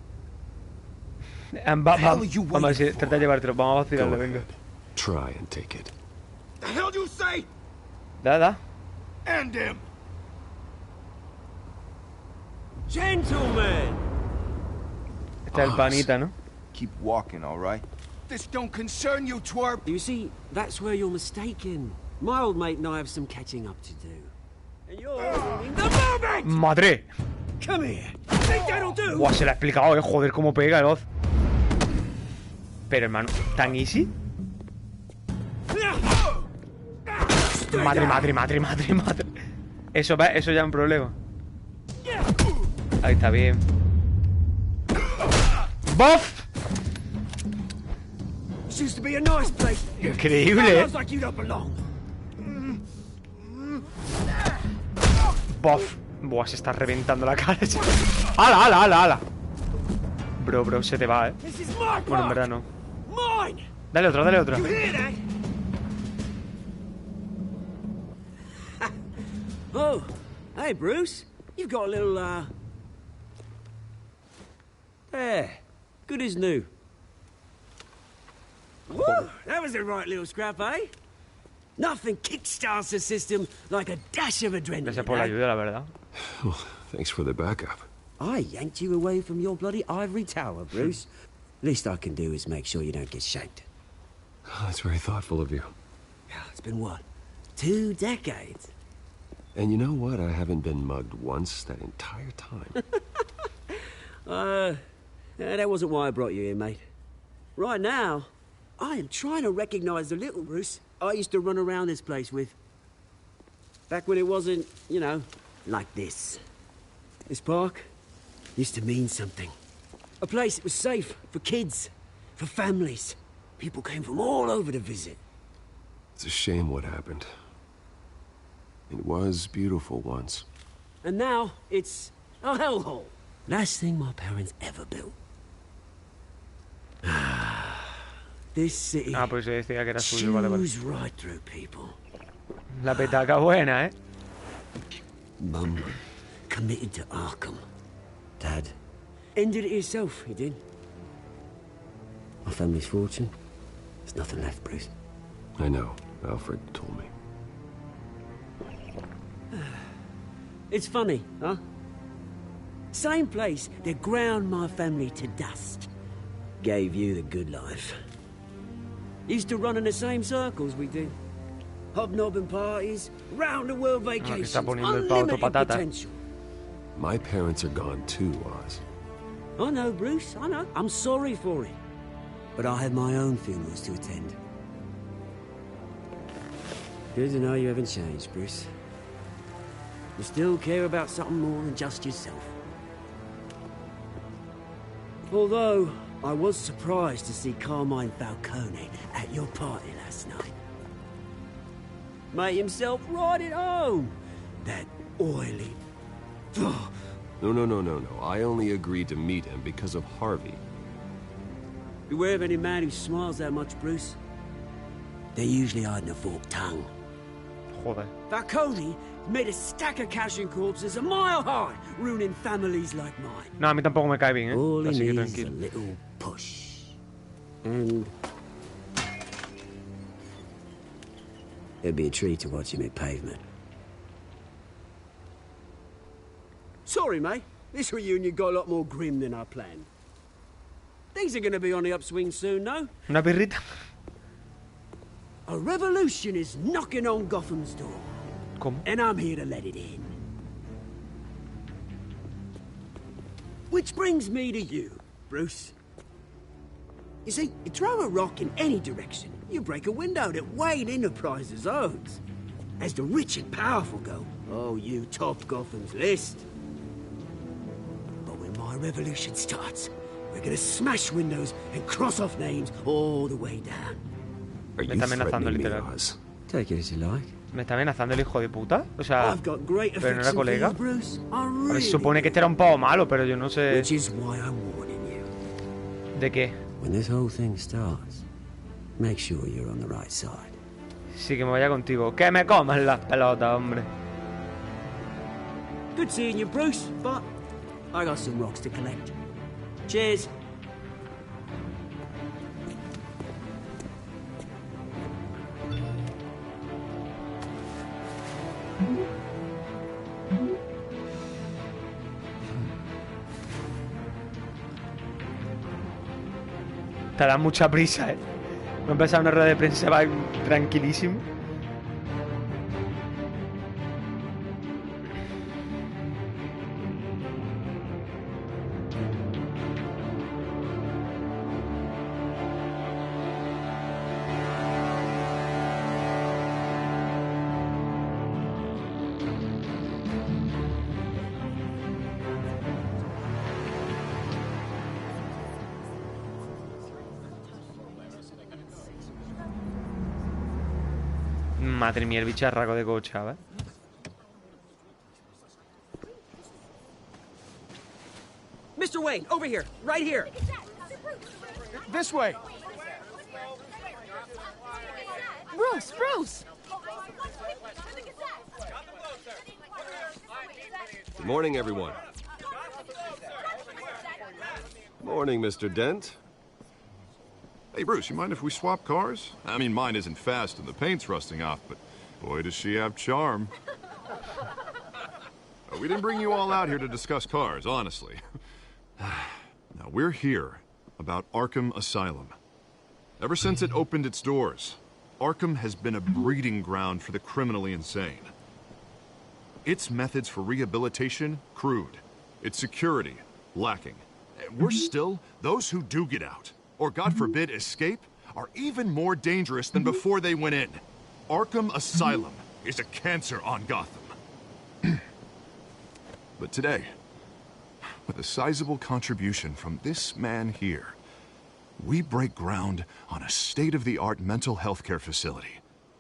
Vamos a ver, trata de llevártelo. Vamos a vacilarle, venga. Try and take it. The hell you say? Da. End him. Gentlemen. Este es el panita, ¿no? Keep walking, all right? This don't concern you, twerp. You see, that's where you're mistaken. My old mate and I have some catching up to do. And you're ruining the moment! ¡Madre! Come here. Think that'll do? Buah, se lo ha explicado, joder, cómo pega el Oz. Pero, hermano, ¿tan easy? Madre. Eso ya es un problema. Ahí está bien. ¡Bof! Increíble, ¿eh? Bof. Buah, se está reventando la cara. ¡Hala! Bro, se te va, ¿eh? Bueno, en verdad no. Dale otra. Oh, hey, Bruce. You've got a little, There. Good as new. Woo! That was a right little scrap, eh? Nothing kickstarts the system like a dash of adrenaline. Gracias por la ayuda, la verdad. Well, thanks for the backup. I yanked you away from your bloody ivory tower, Bruce. Least I can do is make sure you don't get shanked. Oh, that's very thoughtful of you. Yeah, it's been what? 2 decades. And you know what? I haven't been mugged once that entire time. That wasn't why I brought you here, mate. Right now, I am trying to recognize the little Bruce I used to run around this place with. Back when it wasn't, you know, like this. This park used to mean something. A place that was safe for kids, for families. People came from all over to visit. It's a shame what happened. It was beautiful once. And now, it's a hellhole. Last thing my parents ever built. This city pues yo decía que era suyo, vale, vale. right through people. La petaca buena, Mum committed to Arkham. Dad ended it himself, he did. My family's fortune. There's nothing left, Bruce. I know. Alfred told me. It's funny, huh? Same place that ground my family to dust. Gave you the good life. Used to run in the same circles we did. Hobnobbing parties, round-the-world vacations, unlimited potential. My parents are gone too, Oz. I know, Bruce, I know. I'm sorry for it. But I have my own funerals to attend. Good to know you haven't changed, Bruce. You still care about something more than just yourself. Although, I was surprised to see Carmine Falcone at your party last night. Made himself right at home. That oily... No. I only agreed to meet him because of Harvey. Beware of any man who smiles that much, Bruce. They're usually hiding a forked tongue. Joder. Falcone made a stack of cashing corpses a mile high, ruining families like mine. No, a mí tampoco me cae bien, All así que he needs is a tranquilo. little push. And... it'd be a treat to watch him hit pavement. Sorry, mate. This reunion got a lot more grim than I planned. Things are going to be on the upswing soon, no? Una birrita. A revolution is knocking on Gotham's door. ¿Cómo? And I'm here to let it in. Which brings me to you, Bruce. You see, you throw a rock in any direction, you break a window that Wayne Enterprises owns. As the rich and powerful go, oh, you top Gotham's list. But when my revolution starts, we're gonna smash windows and cross off names all the way down. Are Me está amenazando, literal. Take it as you like. ¿Me está amenazando el hijo de puta? O sea, I've got great pero no era affection for colega. you, Bruce. I A ver, really se supone que este era un pavo malo, pero yo no sé... Which is why I'm warning you. ¿De qué? When this whole thing starts, make sure you're on the right side. Sí, que me vaya contigo. ¡Que me coman las pelotas, hombre! Good seeing you, Bruce, but I got some rocks to collect. Cheers. Te da mucha prisa, Va a empezar una rueda de prensa, va tranquilísimo. Madre mía, el bicharraco de coche, ¿ves? Mr. Wayne, over here, right here. This way. Bruce! Good morning, everyone. Morning, Mr. Dent. Hey, Bruce, you mind if we swap cars? I mean, mine isn't fast and the paint's rusting off, but boy, does she have charm. We didn't bring you all out here to discuss cars, honestly. Now, we're here about Arkham Asylum. Ever since it opened its doors, Arkham has been a breeding ground for the criminally insane. Its methods for rehabilitation, crude. Its security, lacking. Worse still, those who do get out, or God forbid escape, are even more dangerous than before they went in. Arkham Asylum is a cancer on Gotham. But today, with a sizable contribution from this man here, we break ground on a state-of-the-art mental health care facility.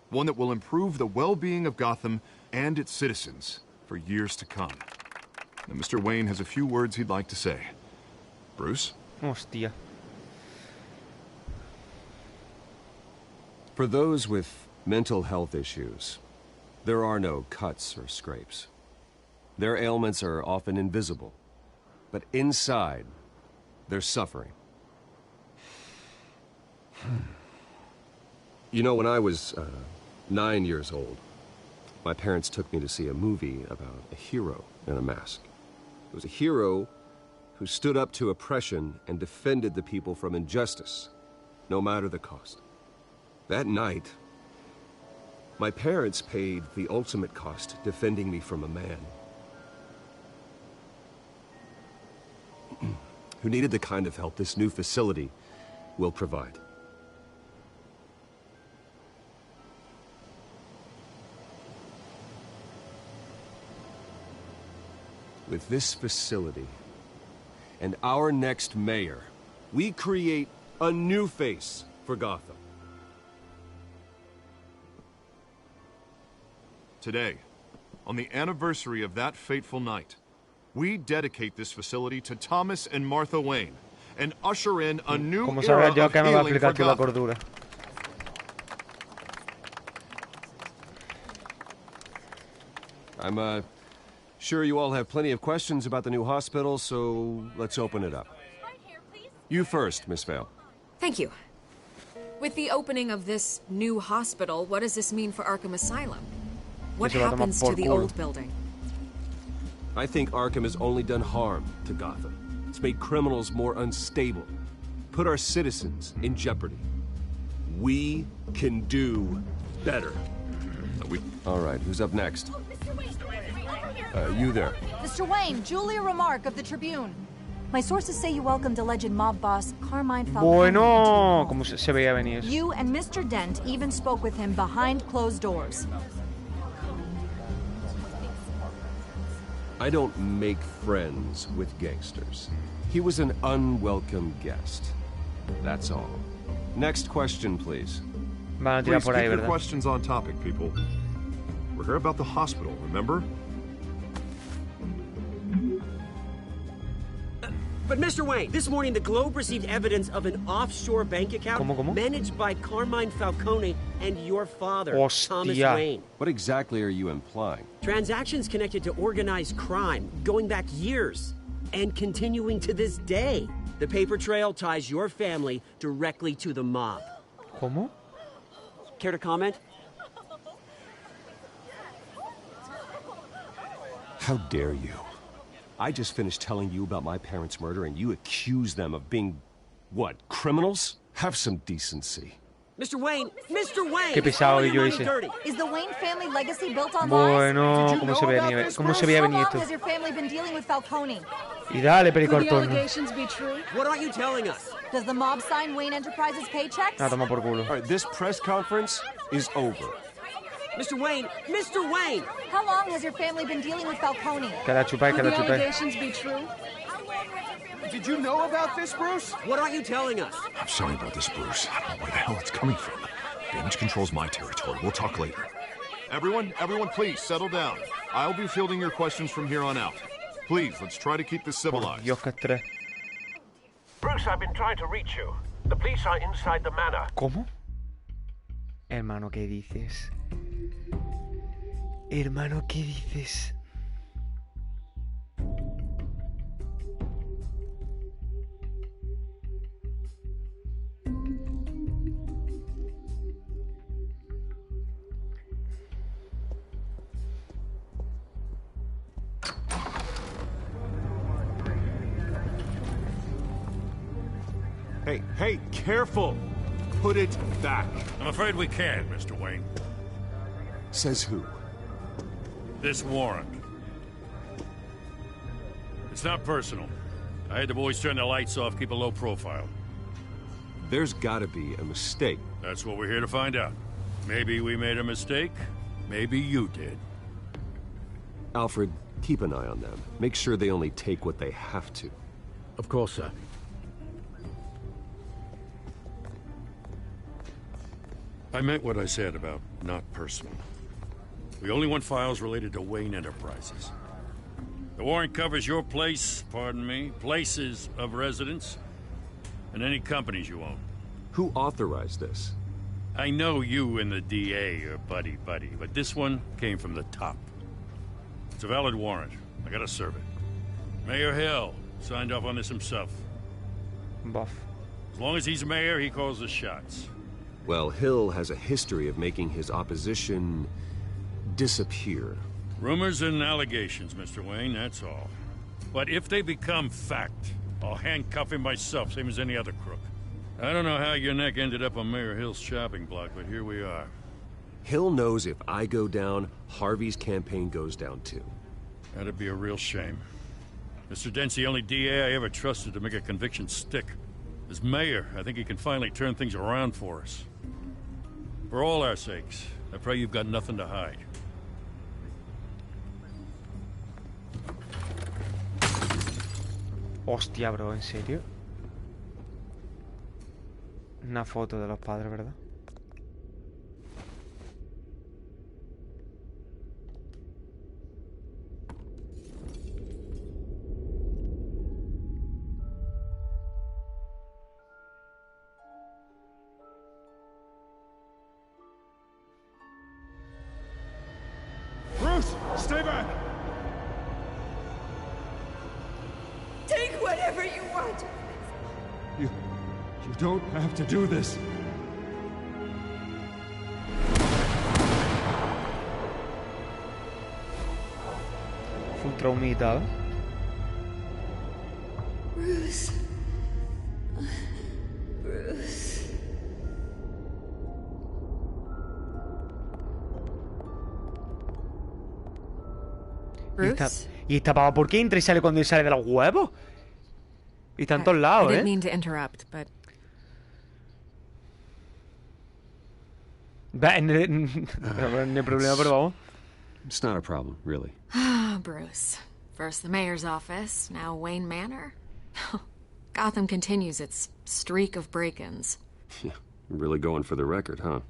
One that will improve the well-being of Gotham and its citizens for years to come. Now, Mr. Wayne has a few words he'd like to say. Bruce? Hostia. For those with mental health issues, there are no cuts or scrapes. Their ailments are often invisible, but inside, they're suffering. You know, when I was 9 years old, my parents took me to see a movie about a hero in a mask. It was a hero who stood up to oppression and defended the people from injustice, no matter the cost. That night, my parents paid the ultimate cost defending me from a man who needed the kind of help this new facility will provide. With this facility and our next mayor, we create a new face for Gotham. Today, on the anniversary of that fateful night, we dedicate this facility to Thomas and Martha Wayne and usher in a new era of healing for Gotham. I'm sure you all have plenty of questions about the new hospital, so let's open it up. You first, Miss Vale. Thank you. With the opening of this new hospital, what does this mean for Arkham Asylum? What happens to the old building? I think Arkham has only done harm to Gotham. It's made criminals more unstable, put our citizens in jeopardy. We can do better. All right, who's up next? You there. Mr. Wayne, Julia Remark of the Tribune. My sources say you welcomed alleged mob boss Carmine Falcone. Bueno, como se veía venir. You and Mr. Dent even spoke with him behind closed doors. I don't make friends with gangsters. He was an unwelcome guest. That's all. Next question, please. Please keep your questions on topic, people. We're here about the hospital, remember? But Mr. Wayne, this morning the Globe received evidence of an offshore bank account managed by Carmine Falcone and your father, Thomas Wayne. What exactly are you implying? Transactions connected to organized crime, going back years, and continuing to this day. The paper trail ties your family directly to the mob. ¿Cómo? Care to comment? How dare you? I just finished telling you about my parents' murder and you accuse them of being, what, criminals? Have some decency. Mr. Wayne! Mr. Wayne! Qué pesado que yo hice. Is the Wayne family legacy built on Bueno, lies? ¿cómo se veía venir esto? How long has your family been dealing with Falcone? Y dale, pericortón. Could the allegations be true? What aren't you telling us? Does the mob sign Wayne Enterprises paychecks? Ah, toma por culo. All right, this press conference is over. Mr. Wayne! Mr. Wayne! How long has your family been dealing with Falcone? Que la chupé, que la Could the chupé. allegations be true? Did you know about this, Bruce? What aren't you telling us? I'm sorry about this, Bruce. I don't know where the hell it's coming from. Damage control's my territory. We'll talk later. Everyone, please, settle down. I'll be fielding your questions from here on out. Please, let's try to keep this civilized. Bruce, I've been trying to reach you. The police are inside the manor. ¿Cómo? Hermano, ¿qué dices? Hermano, ¿qué dices? Hey, careful! Put it back. I'm afraid we can't, Mr. Wayne. Says who? This warrant. It's not personal. I had the boys turn the lights off, keep a low profile. There's gotta be a mistake. That's what we're here to find out. Maybe we made a mistake. Maybe you did. Alfred, Keep an eye on them. Make sure they only take what they have to. Of course, sir. I meant what I said about not personal. We only want files related to Wayne Enterprises. The warrant covers your place, pardon me, places of residence, and any companies you own. Who authorized this? I know you and the DA are buddy-buddy, but this one came from the top. It's a valid warrant. I gotta serve it. Mayor Hill signed off on this himself. Buff. As long as he's mayor, he calls the shots. Well, Hill has a history of making his opposition disappear. Rumors and allegations, Mr. Wayne, that's all. But if they become fact, I'll handcuff him myself, same as any other crook. I don't know how your neck ended up on Mayor Hill's shopping block, but here we are. Hill knows if I go down, Harvey's campaign goes down too. That'd be a real shame. Mr. Dent's the only DA I ever trusted to make a conviction stick. As mayor, I think he can finally turn things around for us. For all our sakes, I pray you've got nothing to hide. Hostia, bro, ¿en serio? Una foto de los padres, ¿verdad? Bruce, stay back! Take whatever you want. You don't have to do this. Full traumita. Bruce. Bruce. Bruce? ¿Y esta pava por qué entra y sale cuando sale de los huevos? Y está en todos lados, I didn't mean to interrupt, but... No hay problema, pero vamos. It's not a problem, really. Ah, Bruce. First the mayor's office, now Wayne Manor. Gotham continues its streak of break-ins. Yeah, really going for the record, huh?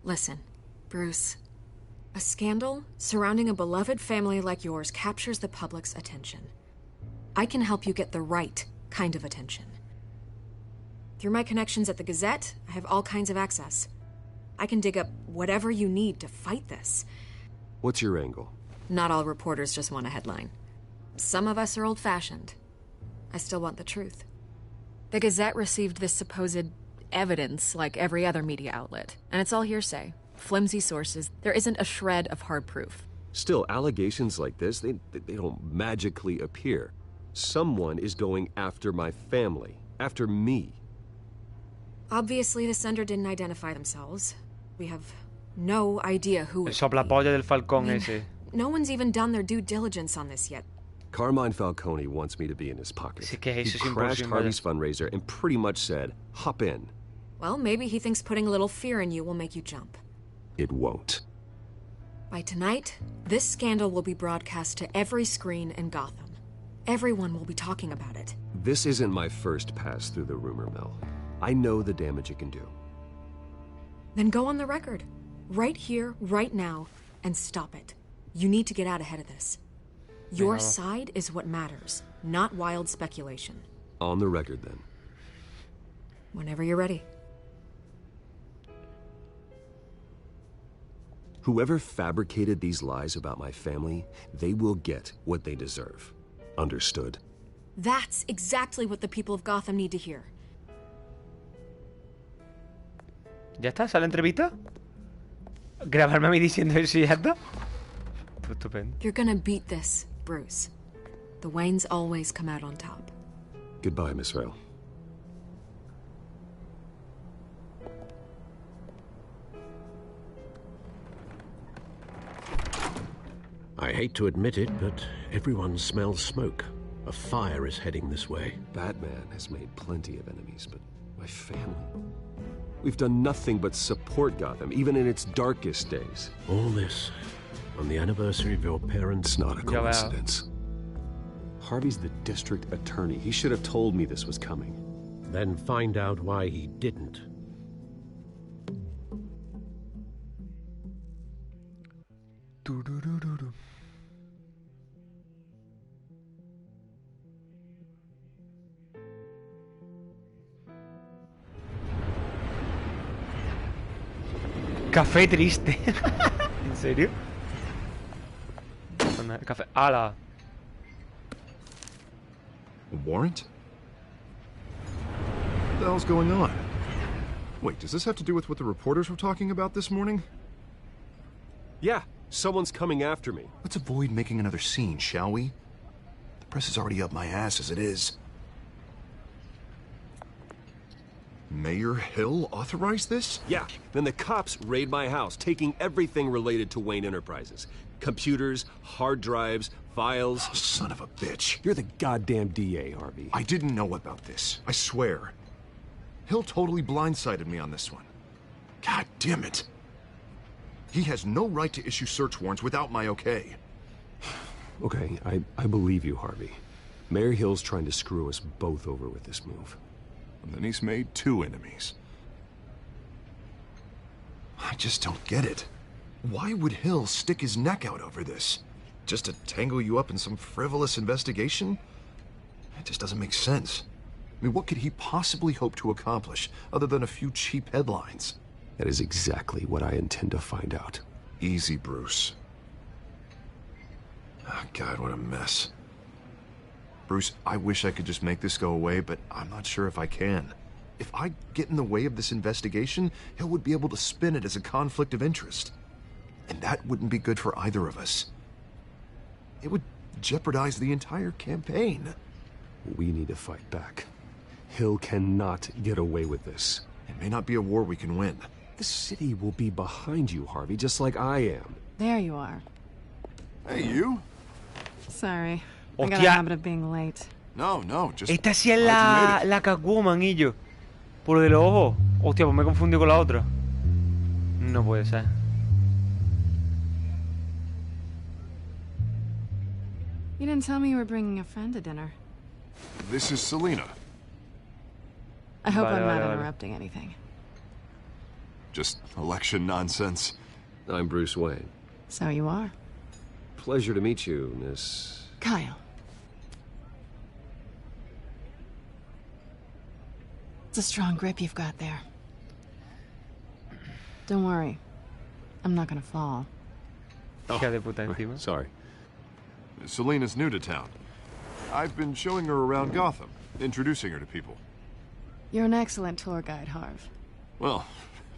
Listen, Bruce. A scandal surrounding a beloved family like yours captures the public's attention. I can help you get the right kind of attention. Through my connections at the Gazette, I have all kinds of access. I can dig up whatever you need to fight this. What's your angle? Not all reporters just want a headline. Some of us are old-fashioned. I still want the truth. The Gazette received this supposed evidence like every other media outlet, and it's all hearsay. Flimsy sources. There isn't a shred of hard proof. Still, allegations like this, they don't magically appear. Someone is going after my family, after me. Obviously, the sender didn't identify themselves. We have no idea who... El soplapolla del Falcón ese. No one's even done their due diligence on this yet. Carmine Falcone wants me to be in his pocket. Sí, que he crashed Harvey's fundraiser and pretty much said, hop in. Well, maybe he thinks putting a little fear in you will make you jump. It won't. By tonight, this scandal will be broadcast to every screen in Gotham. Everyone will be talking about it. This isn't my first pass through the rumor mill. I know the damage it can do. Then go on the record. Right here, right now, and stop it. You need to get out ahead of this. Your side is what matters, not wild speculation. On the record, then. Whenever you're ready. Whoever fabricated these lies about my family, they will get what they deserve. Understood? That's exactly what the people of Gotham need to hear. ¿Ya está? ¿Sale entrevista? ¿Grabarme a mí diciendo eso y ya está? Estupendo. You're gonna beat this, Bruce. The Waynes always come out on top. Goodbye, Miss Vale. I hate to admit it, but everyone smells smoke. A fire is heading this way. Batman has made plenty of enemies, but my family... We've done nothing but support Gotham, even in its darkest days. All this On the anniversary of your parents'... It's not a coincidence. Harvey's the district attorney. He should have told me this was coming. Then find out why he didn't. Café triste. ¿En serio? Café. ¡Hala! A warrant? What the hell's going on? Wait, does this have to do with what the reporters were talking about this morning? Yeah, someone's coming after me. Let's avoid making another scene, shall we? The press is already up my ass as it is. Mayor Hill authorized this? Yeah, then the cops raid my house, taking everything related to Wayne Enterprises. Computers, hard drives, files. Oh, son of a bitch. You're the goddamn DA, Harvey. I didn't know about this. I swear. Hill totally blindsided me on this one. God damn it. He has no right to issue search warrants without my okay. Okay, I believe you, Harvey. Mayor Hill's trying to screw us both over with this move. And then he's made 2 enemies. I just don't get it. Why would Hill stick his neck out over this? Just to tangle you up in some frivolous investigation? It just doesn't make sense. I mean, what could he possibly hope to accomplish other than a few cheap headlines? That is exactly what I intend to find out. Easy, Bruce. Oh, God, what a mess. Bruce, I wish I could just make this go away, but I'm not sure if I can. If I get in the way of this investigation, Hill would be able to spin it as a conflict of interest. And that wouldn't be good for either of us. It would jeopardize the entire campaign. We need to fight back. Hill cannot get away with this. It may not be a war we can win. The city will be behind you, Harvey, just like I am. There you are. Hey, you? Sorry. I got a habit of being late. No, just... Esta sí es la Catwoman, y yo. Por lo de los ojos. Hostia, pues me confundí con la otra. No puede ser. You didn't tell me you were bringing a friend to dinner. This is Selina. I hope I'm not interrupting anything. Just election nonsense. I'm Bruce Wayne. So you are. Pleasure to meet you, Miss... Kyle. It's a strong grip you've got there. Don't worry. I'm not gonna fall. Oh, sorry. Selina's new to town. I've been showing her around Gotham, introducing her to people. You're an excellent tour guide, Harv. Well,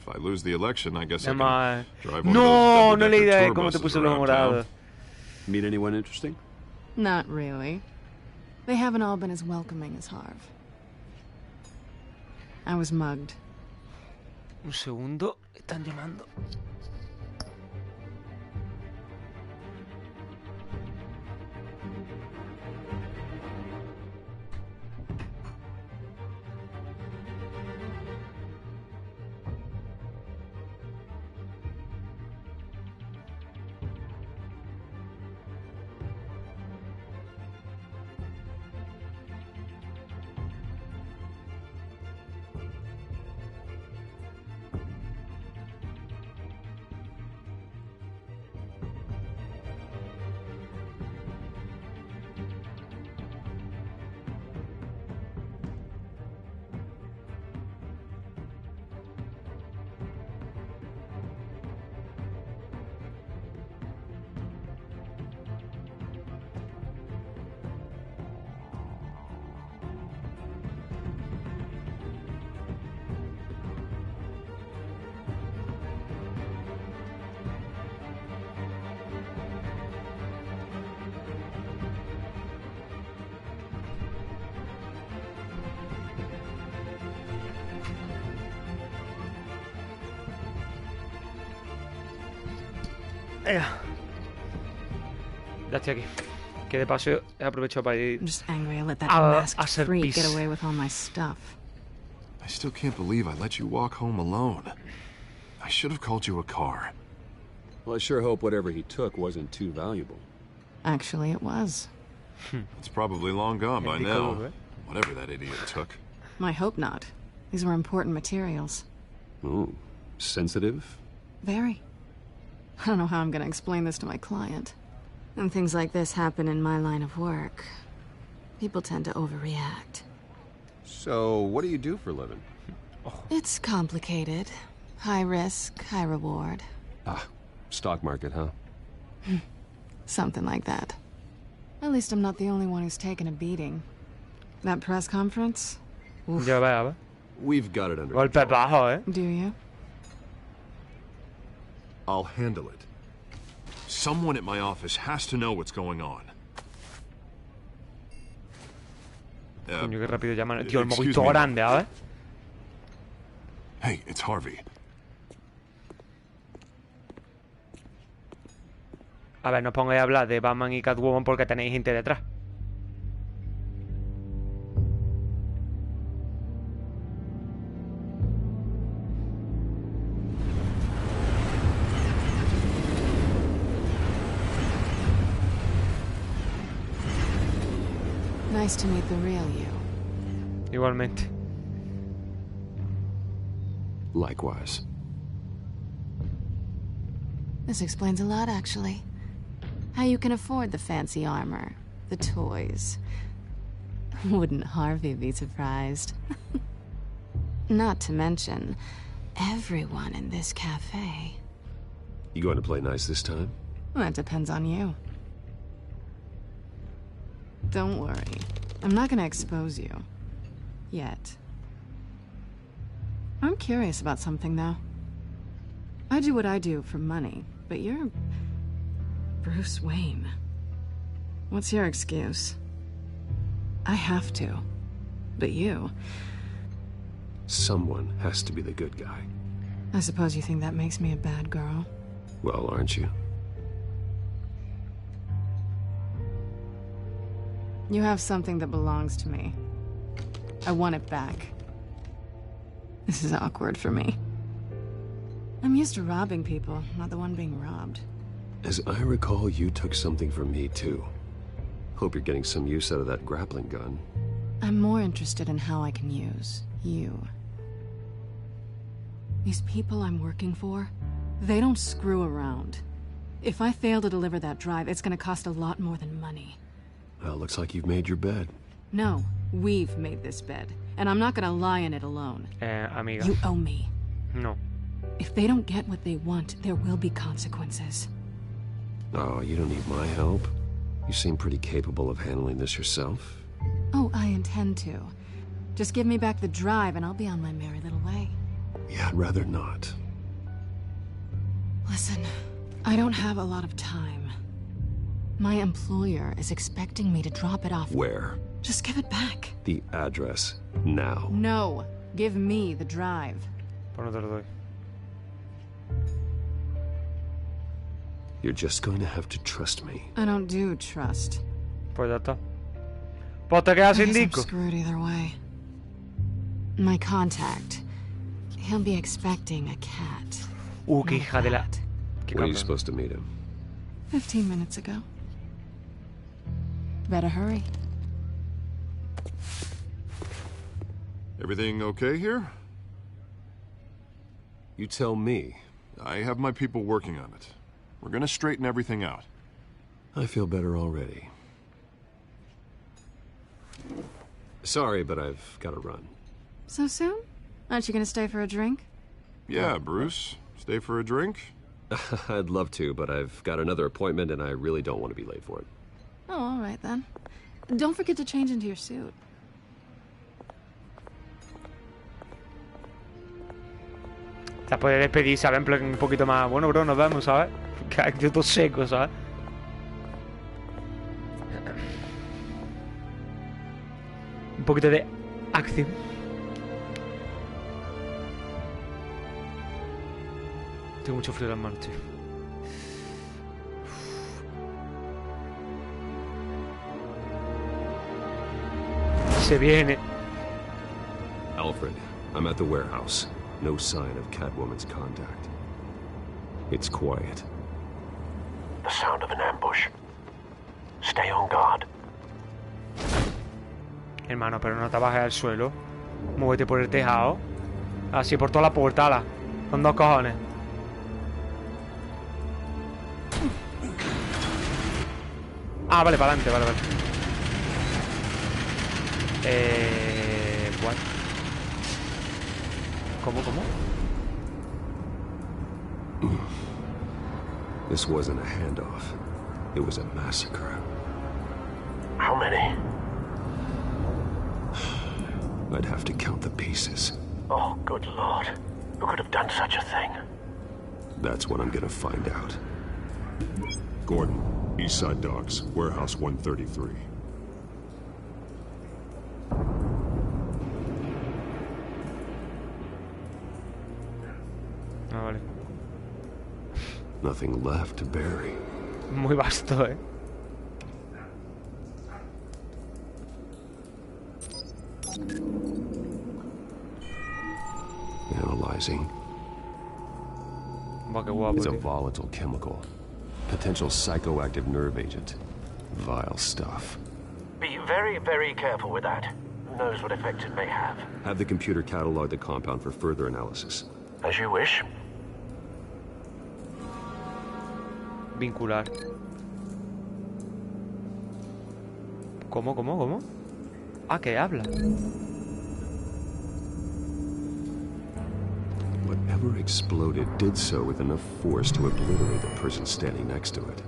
if I lose the election, I guess I can drive one No, of no those le idea de double-decker cómo te tour puso buses los around town. morados. Meet anyone interesting? Not really. They haven't all been as welcoming as Harv. I was mugged. Un segundo, están llamando. Ya estoy aquí. Que de paso he aprovechado para ir I'm just angry I let that masked hacer freak pis. get away with all my stuff. I still can't believe I let you walk home alone. I should have called you a car. Well, I sure hope whatever he took wasn't too valuable. Actually, it was. It's probably long gone by now. Whatever that idiot took. I hope not. These were important materials. Ooh, sensitive? Very. I don't know how I'm gonna explain this to my client. And things like this happen in my line of work. People tend to overreact. So, what do you do for a living? It's complicated. High risk, high reward. Ah, stock market, huh? Something like that. At least I'm not the only one who's taken a beating. That press conference? Oof. We've got it under Golpe control. bajo, eh? Do you? I'll handle it. Someone at my office has to know what's going on. Coño, qué rápido llaman. Tío, el Excuse movito me. grande, ¿sabes? Hey, it's Harvey. A ver, no os pongáis a hablar de Batman y Catwoman porque tenéis gente detrás. Nice to meet the real you. Igualmente. Likewise. This explains a lot, actually. How you can afford the fancy armor, the toys. Wouldn't Harvey be surprised? Not to mention, everyone in this cafe. You going to play nice this time? That depends on you. Don't worry. I'm not gonna expose you. Yet. I'm curious about something, though. I do what I do for money, but you're... Bruce Wayne. What's your excuse? I have to. But you... Someone has to be the good guy. I suppose you think that makes me a bad girl? Well, aren't you? You have something that belongs to me. I want it back. This is awkward for me. I'm used to robbing people, not the one being robbed. As I recall, you took something from me, too. Hope you're getting some use out of that grappling gun. I'm more interested in how I can use you. These people I'm working for, they don't screw around. If I fail to deliver that drive, it's gonna cost a lot more than money. Well, looks like you've made your bed. No, we've made this bed, and I'm not gonna lie in it alone. Amiga. You owe me. No. If they don't get what they want, there will be consequences. Oh, you don't need my help. You seem pretty capable of handling this yourself. Oh, I intend to. Just give me back the drive and I'll be on my merry little way. Yeah, I'd rather not. Listen, I don't have a lot of time. My employer is expecting me to drop it off. Where? Just give it back. The address, now. No, give me the drive. Pues no te lo doy. You're just going to have to trust me. I don't do trust. Pues ya está. Pues te quedas sin I'm disco. screwed either way. My contact. He'll be expecting a cat. Qué hija de la... When are you supposed to meet him? 15 minutes ago. Better hurry. Everything okay here? You tell me. I have my people working on it. We're gonna straighten everything out. I feel better already. Sorry, but I've got to run. So soon? Aren't you gonna stay for a drink? Yeah, Bruce. Stay for a drink? I'd love to, but I've got another appointment and I really don't want to be late for it. Oh, all right then. Don't forget to change into your suit. Se puede despedir, ¿sabes? En plan un poquito más... Bueno, bro, nos vemos, ¿sabes? Yo todo seco, ¿sabes? Un poquito de acción. Tengo mucho frío en las manos, tío. Se viene. Alfred, I'm at the warehouse. No sign of Catwoman's contact. It's quiet. the sound of an ambush. Stay on guard. Hermano, pero no te bajes al suelo. Muévete por el tejado. Así por toda la puerta, ala. Con 2 cojones. Ah, vale, para adelante, vale. What? ¿Cómo? This wasn't a handoff. It was a massacre. How many? I'd have to count the pieces. Oh, good Lord. Who could have done such a thing? That's what I'm gonna find out. Gordon, Eastside Docks, Warehouse 133. Ah, vale. Nothing left to bury. Muy vasto, Analyzing. It's a volatile chemical. Potential psychoactive nerve agent. Vile stuff. Be very, very careful with that. Who knows what effects it may have. Have the computer catalog the compound for further analysis. As you wish. Vincular. ¿Cómo? Ah, que habla. Whatever exploded did so with enough force to obliterate the person standing next to it.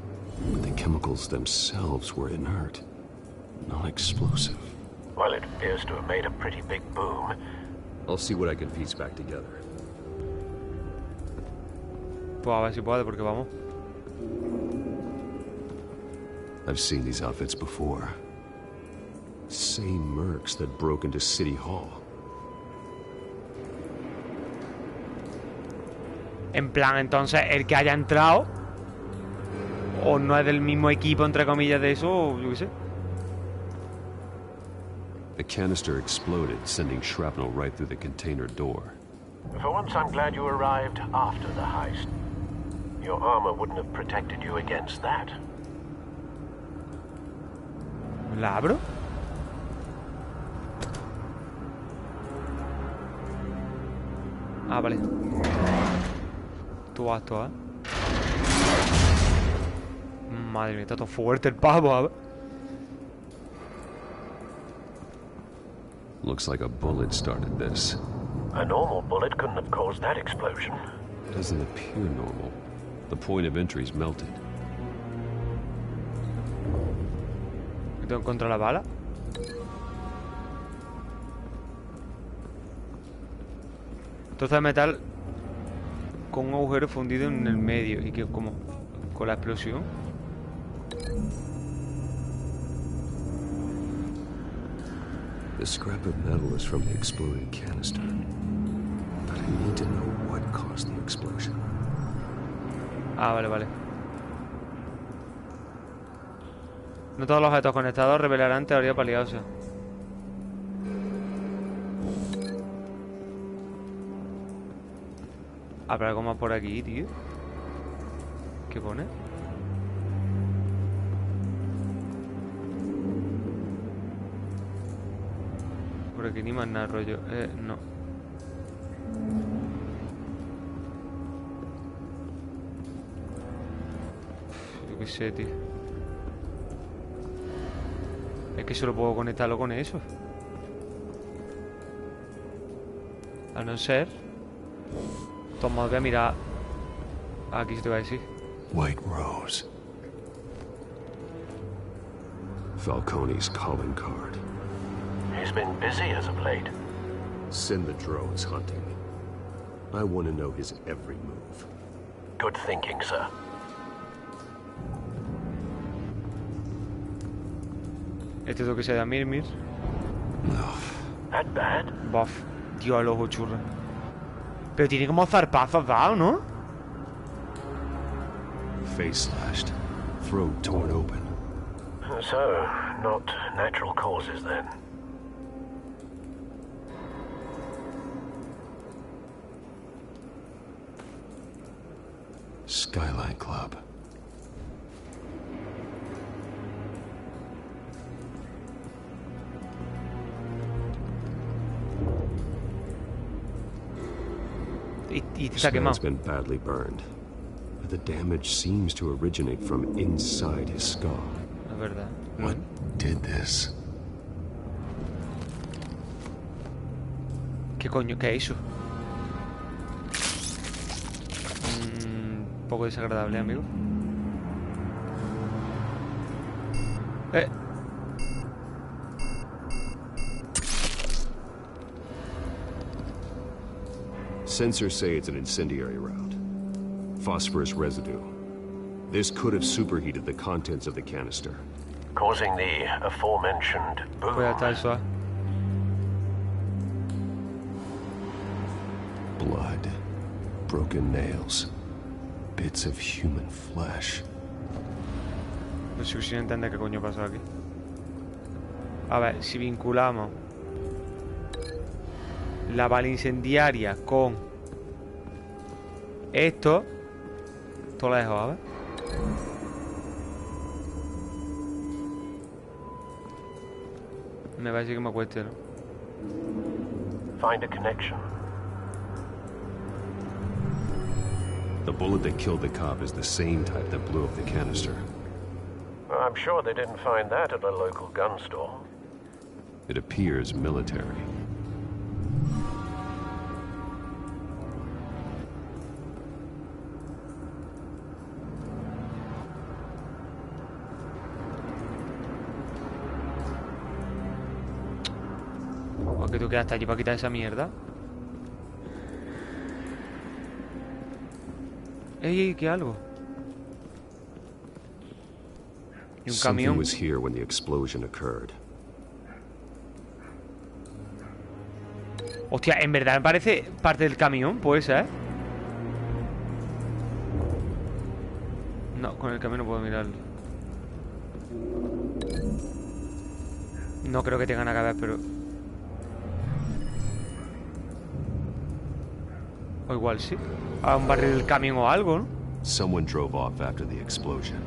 But the chemicals themselves were inert, non-explosive. Well, it appears to have made a pretty big boom. I'll see what I can piece back together. Pues a ver si puede, porque vamos. I've seen these outfits before. Same mercs that broke into City Hall. En plan, entonces, el que haya entrado o no es del mismo equipo, entre comillas, de eso, o yo qué sé. The canister exploded, sending shrapnel right through the container door. For once, I'm glad you arrived after the heist. Your armor wouldn't have protected you against that. ¿La abro? Ah, vale. Tú vas, Madre mía, está todo fuerte el pavo, a ver. Looks like a bullet started this. A normal bullet couldn't have caused that explosion. It doesn't appear normal. The point of entry's melted. ¿Tengo contra la bala? Trozo de metal con un agujero fundido en el medio. ¿Y que como con la explosión? The scrap of metal is from the exploded canister. But I need to know what caused the explosion. Ah, vale. No todos los objetos conectados revelarán teoría peligrosa. ¿Habrá algo más por aquí, tío? ¿Qué pone? Por aquí ni más nada, rollo. No. Yo qué sé, tío. Es que solo puedo conectarlo con eso. A no ser... Toma, voy a mirar. Aquí se te va a decir. White Rose. Falcone's calling card. He's been busy as of late. Send the drones hunting. I want to know his every move. Good thinking, sir. Este es lo que se da Mirmir. No. That bad? Buff. Dios, el ojo churra. Pero tiene como zarpazos dado, ¿no? Face slashed. Throat torn open. So, not natural causes then. Skyline Club. Y te está This man's quemado. been badly burned. But the damage seems to originate from inside his skull. Es verdad. What did this? ¿Qué coño? ¿Qué es eso? Un poco desagradable, amigo. Sensors say it's an incendiary round. Phosphorus residue. This could have superheated the contents of the canister, causing the aforementioned boom. Blood, broken nails, bits of human flesh. No sé si entender qué coño pasa aquí. A ver, si vinculamos la bala incendiaria con esto, todo lo dejo, a ver. Me parece que me cueste, ¿no? Find a connection. The bullet that killed the cop is the same type that blew up the canister. I'm sure they didn't find that at a local gun store. It appears military. ¿O que tú quedaste allí para quitar esa mierda? ¡Ey, qué algo! Y un Something camión. was here when the explosion occurred. Hostia, en verdad me parece parte del camión, puede ser. No, con el camión no puedo mirarlo. No creo que tenga nada que ver, pero... O igual sí. A un barril del camión o algo, ¿no? Someone drove off after the explosion.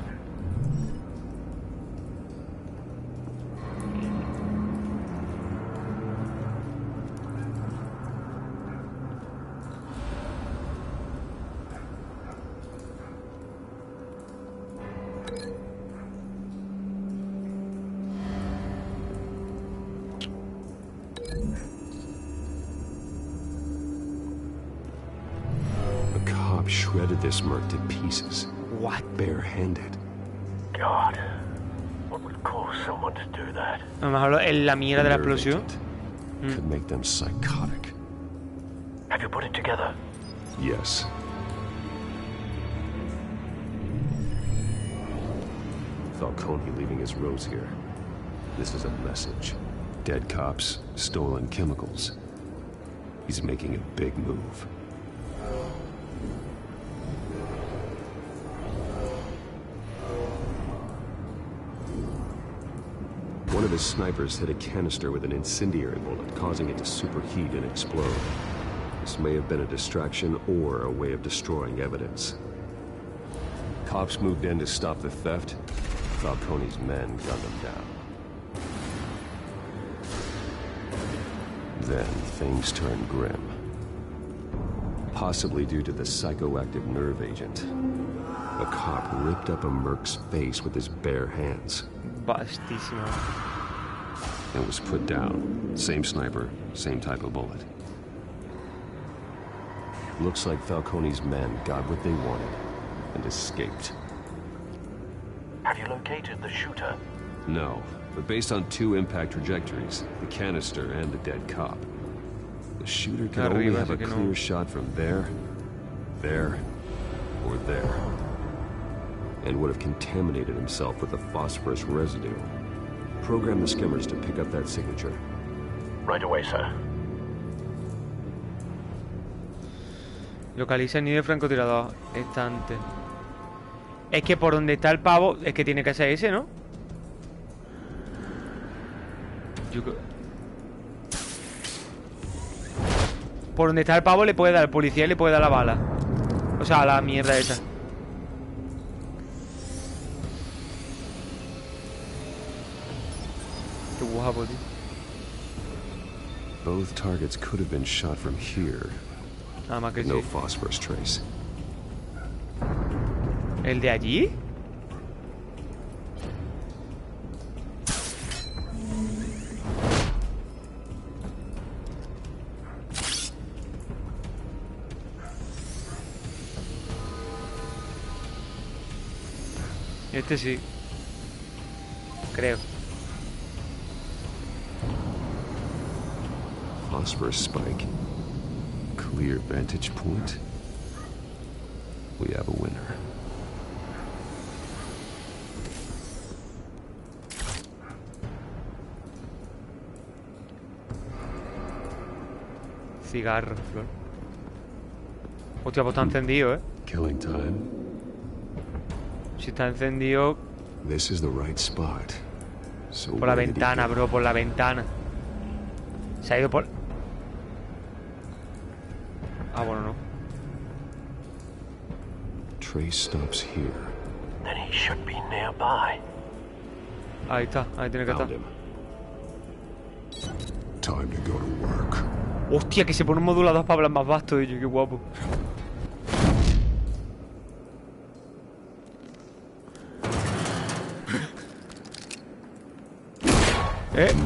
Shredded this merc to pieces. What? Barehanded. God, what would cause someone to do that? A lo mejor la mierda de la explosión. Could make them psychotic. Have you put it together? Yes. Falcone leaving his rose here. This is a message. Dead cops, stolen chemicals. He's making a big move. One of his snipers hit a canister with an incendiary bullet, causing it to superheat and explode. This may have been a distraction or a way of destroying evidence. Cops moved in to stop the theft. Falcone's men gunned them down. Then things turned grim. Possibly due to the psychoactive nerve agent. A cop ripped up a merc's face with his bare hands. Bastísimo. And was put down. Same sniper, same type of bullet. Looks like Falcone's men got what they wanted and escaped. Have you located the shooter? No, but based on two impact trajectories, the canister and the dead cop, the shooter could only have a clear shot from there, or there. And would have contaminated himself with the phosphorus residue. Program the skimmers to pick up that signature. Right away, sir. Localiza el nido de francotirador. Estante. Es que por donde está el pavo, es que tiene que ser ese, ¿no? Por donde está el pavo le puede dar al policía y le puede dar la bala. O sea, la mierda esa. Qué guapo, tío. Both targets could have been shot from here, Nada más que No sí. phosphorus trace. ¿El de allí? Este sí. Creo. Phosphorus spike. Clear vantage point. We have a winner. Cigarro, flor. Hostia, pues está encendido, Killing time. Si está encendido. This is the right spot. So Por la where did he ventana, go? bro, por la ventana. Se ha ido por... Ah, bueno, no. Trace stops here. Then he should be nearby. Ahí está, ahí tiene que estar. Time to go to work. Hostia, que se pone un modulador para hablar más vasto, y yo, qué guapo.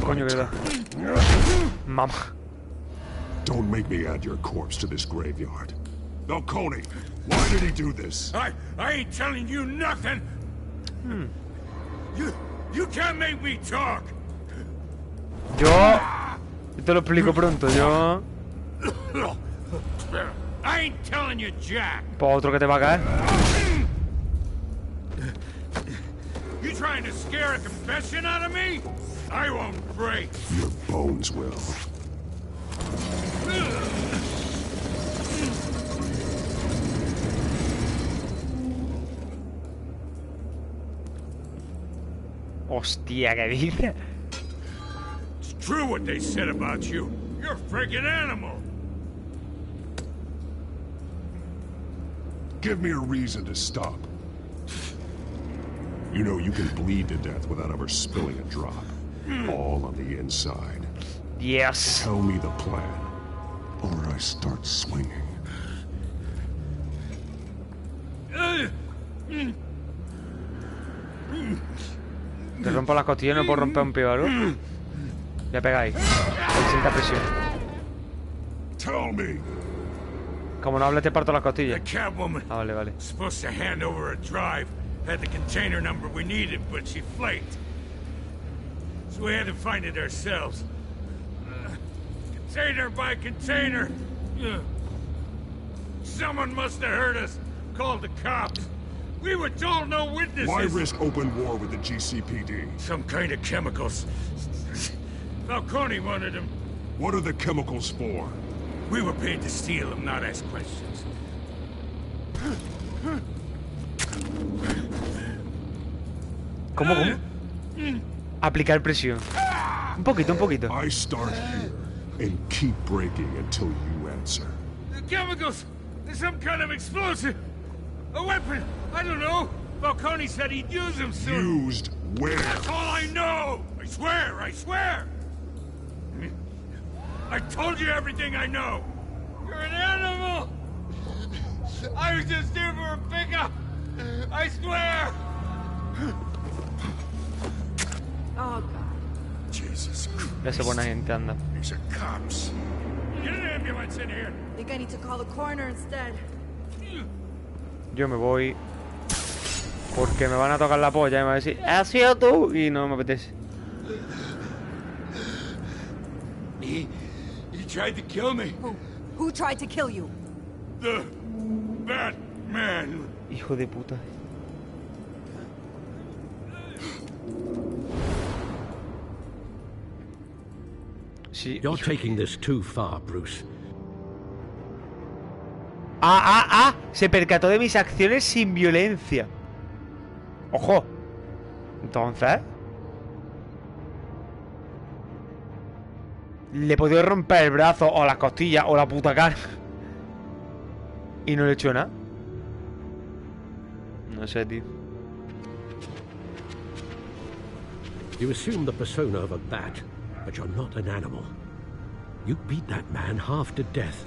Coño, que da. Mamá. Don't make me add your corpse to this graveyard. Falcone, why did he do this? I ain't telling you nothing. You can't make me talk. Yo te lo explico pronto, yo... I ain't telling you jack. Pues otro que te va a caer. You trying to scare a confession out of me? I won't break. Your bones will. Hostia, ¿qué dice? It's true what they said about you. You're a freaking animal. Give me a reason to stop. You know you can bleed to death without ever spilling a drop. All on the inside. Yes. Tell me the plan, or I start swinging. Te rompo las costillas, no puedo romper un píbaro. Ya pegáis. Sienta presión. Tell me. Como no hables te parto las costillas. The Catwoman. Ah, vale, vale. Supposed to hand over a drive. Had the container number we needed, but she flaked. So we had to find it ourselves. Container by container. Someone must have heard us. Called the cops. We were told no witnesses. Why risk open war with the GCPD? Some kind of chemicals. Falcone wanted them. What are the chemicals for? We were paid to steal them, not ask questions. ¿Cómo? Aplicar presión. Un poquito, un poquito. I start here and keep breaking until you answer. The chemicals! There's some kind of explosive! A weapon! I don't know! Falcone said he'd use them soon! Used where? That's all I know! I swear! I swear! I told you everything I know! You're an animal! I was just here for a pickup! I swear! Oh, God. Jesus Christ. Ya se buena gente, anda. These are cops. Get an ambulance in here! I think I need to call the coroner instead. Yo me voy porque me van a tocar la polla y me van a decir ¿has sido tú? Y no me apetece. He tried to kill me. Who tried to kill you? The Batman. Hijo de puta. Sí, You're taking this too far, Bruce. Se percató de mis acciones sin violencia. Ojo. Entonces le he podido romper el brazo o las costillas o la puta cara y no le he hecho nada. No sé, tío. You assume the persona of a bat, but you're not an animal. You beat that man half to death.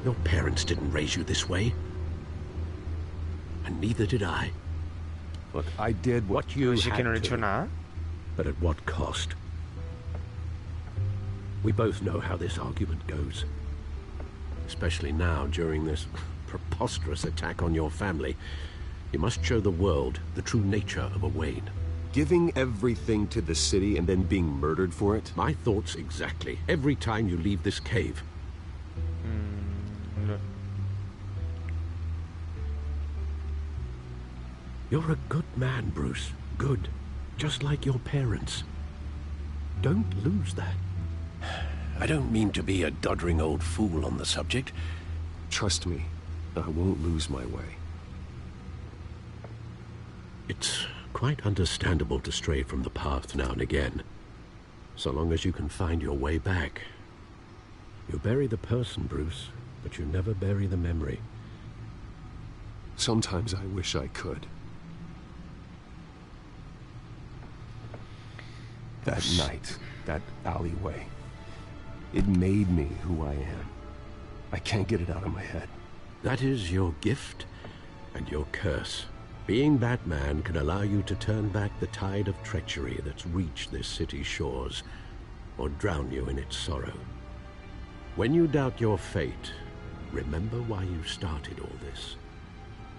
Your parents didn't raise you this way. And neither did I. Look, I did what you Así que no he had hecho to. nada. But at what cost? We both know how this argument goes. Especially now, during this preposterous attack on your family. You must show the world the true nature of a Wayne. Giving everything to the city and then being murdered for it? My thoughts exactly. Every time you leave this cave. No. You're a good man, Bruce. Good. Just like your parents. Don't lose that. I don't mean to be a doddering old fool on the subject. Trust me, I won't lose my way. It's quite understandable to stray from the path now and again. So long as you can find your way back. You bury the person, Bruce, but you never bury the memory. Sometimes I wish I could. That night, that alleyway, it made me who I am. I can't get it out of my head. That is your gift and your curse. Being Batman can allow you to turn back the tide of treachery that's reached this city's shores, or drown you in its sorrow. When you doubt your fate, remember why you started all this.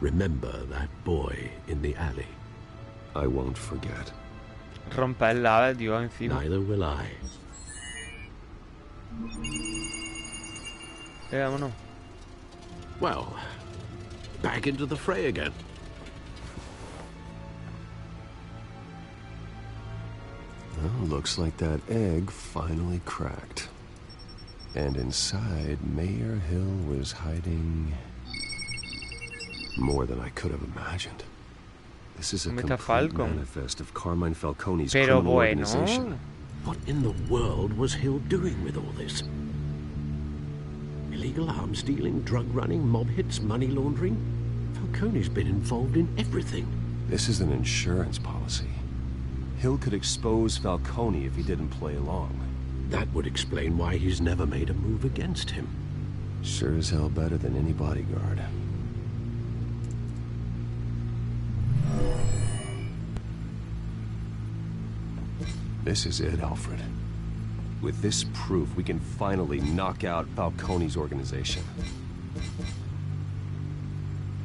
Remember that boy in the alley. I won't forget. Rompa el lava, tío, encima. Neither will I. Vámonos. Well, back into the fray again. Well, looks like that egg finally cracked. And inside, Mayor Hill was hiding more than I could have imagined. This is a complete manifest of Carmine Falcone's criminal organization. What in the world was Hill doing with all this? Illegal arms dealing, drug running, mob hits, money laundering? Falcone's been involved in everything. This is an insurance policy. Hill could expose Falcone if he didn't play along. That would explain why he's never made a move against him. Sure as hell better than any bodyguard. This is it, Alfred. With this proof, we can finally knock out Falcone's organization.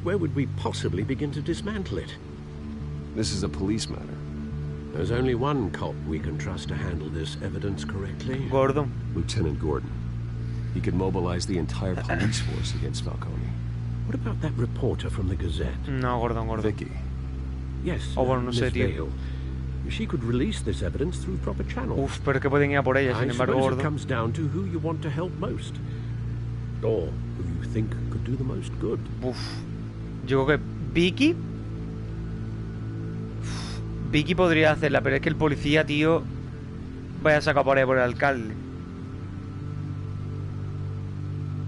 Where would we possibly begin to dismantle it? This is a police matter. There's only one cop we can trust to handle this evidence correctly. Gordon. Lieutenant Gordon. He could mobilize the entire police force against Falcone. What about that reporter from the Gazette? No, Gordon. Vicky. Yes, bueno, no sé, tío. Vale. She could release this evidence through proper channels. Uf, pero que pueden ir a por ella, sin embargo, Gordon. Gordon. It comes down to who you want to help most. Or who you think could do the most good. Uf. Yo creo que Vicky... Vicky podría hacerla, pero es que el policía, tío, vaya a sacar por ahí por el alcalde.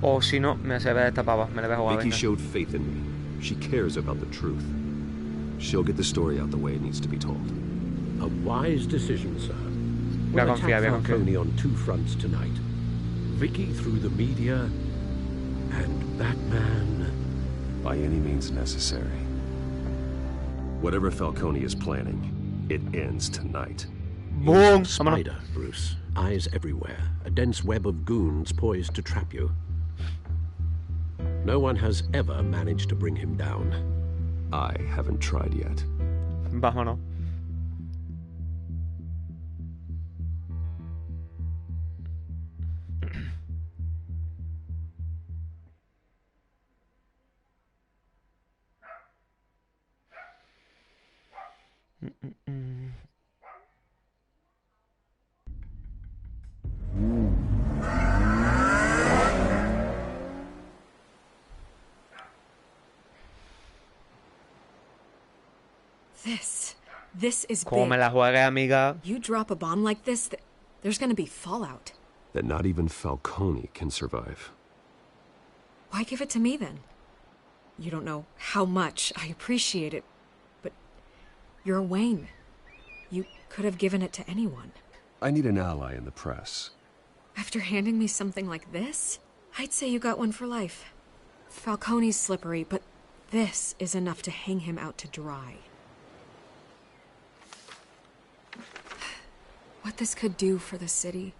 O si no, me se ve esta pava, me la voy a jugar. Vicky showed faith in me. She cares about the truth. She'll get the story out the way it needs to be told. A wise decision, sir. We'll attack Falcone on two fronts tonight. Vicky through the media, and Batman... by any means necessary. Whatever Falcone is planning, it ends tonight. Boom! Spider, Bruce. Eyes everywhere. A dense web of goons poised to trap you. No one has ever managed to bring him down. I haven't tried yet. Vámonos. This is Como big. me la juegue, amiga. You drop a bomb like this, there's gonna be fallout. That not even Falcone can survive. Why give it to me then? You don't know how much I appreciate it, but you're a Wayne. You could have given it to anyone. I need an ally in the press. After handing me something like this? I'd say you got one for life. Falcone's slippery, but this is enough to hang him out to dry. What this could do for the city,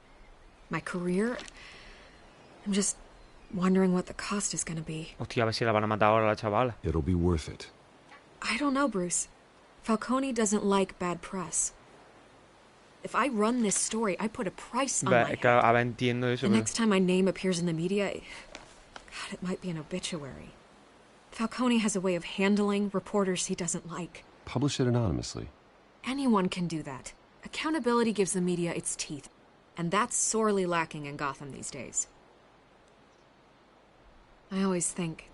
my career, I'm just wondering what the cost is gonna be. Hostia, a ver si la van a matar ahora a la chavala. It'll be worth it. I don't know, Bruce. Falcone doesn't like bad press. If I run this story, I put a price on my head. Claro, ahora entiendo eso. The next time my name appears in the media, God, it might be an obituary. Falcone has a way of handling reporters he doesn't like. Publish it anonymously. Anyone can do that. Accountability gives the media its teeth, and that's sorely lacking in Gotham these days. I always think,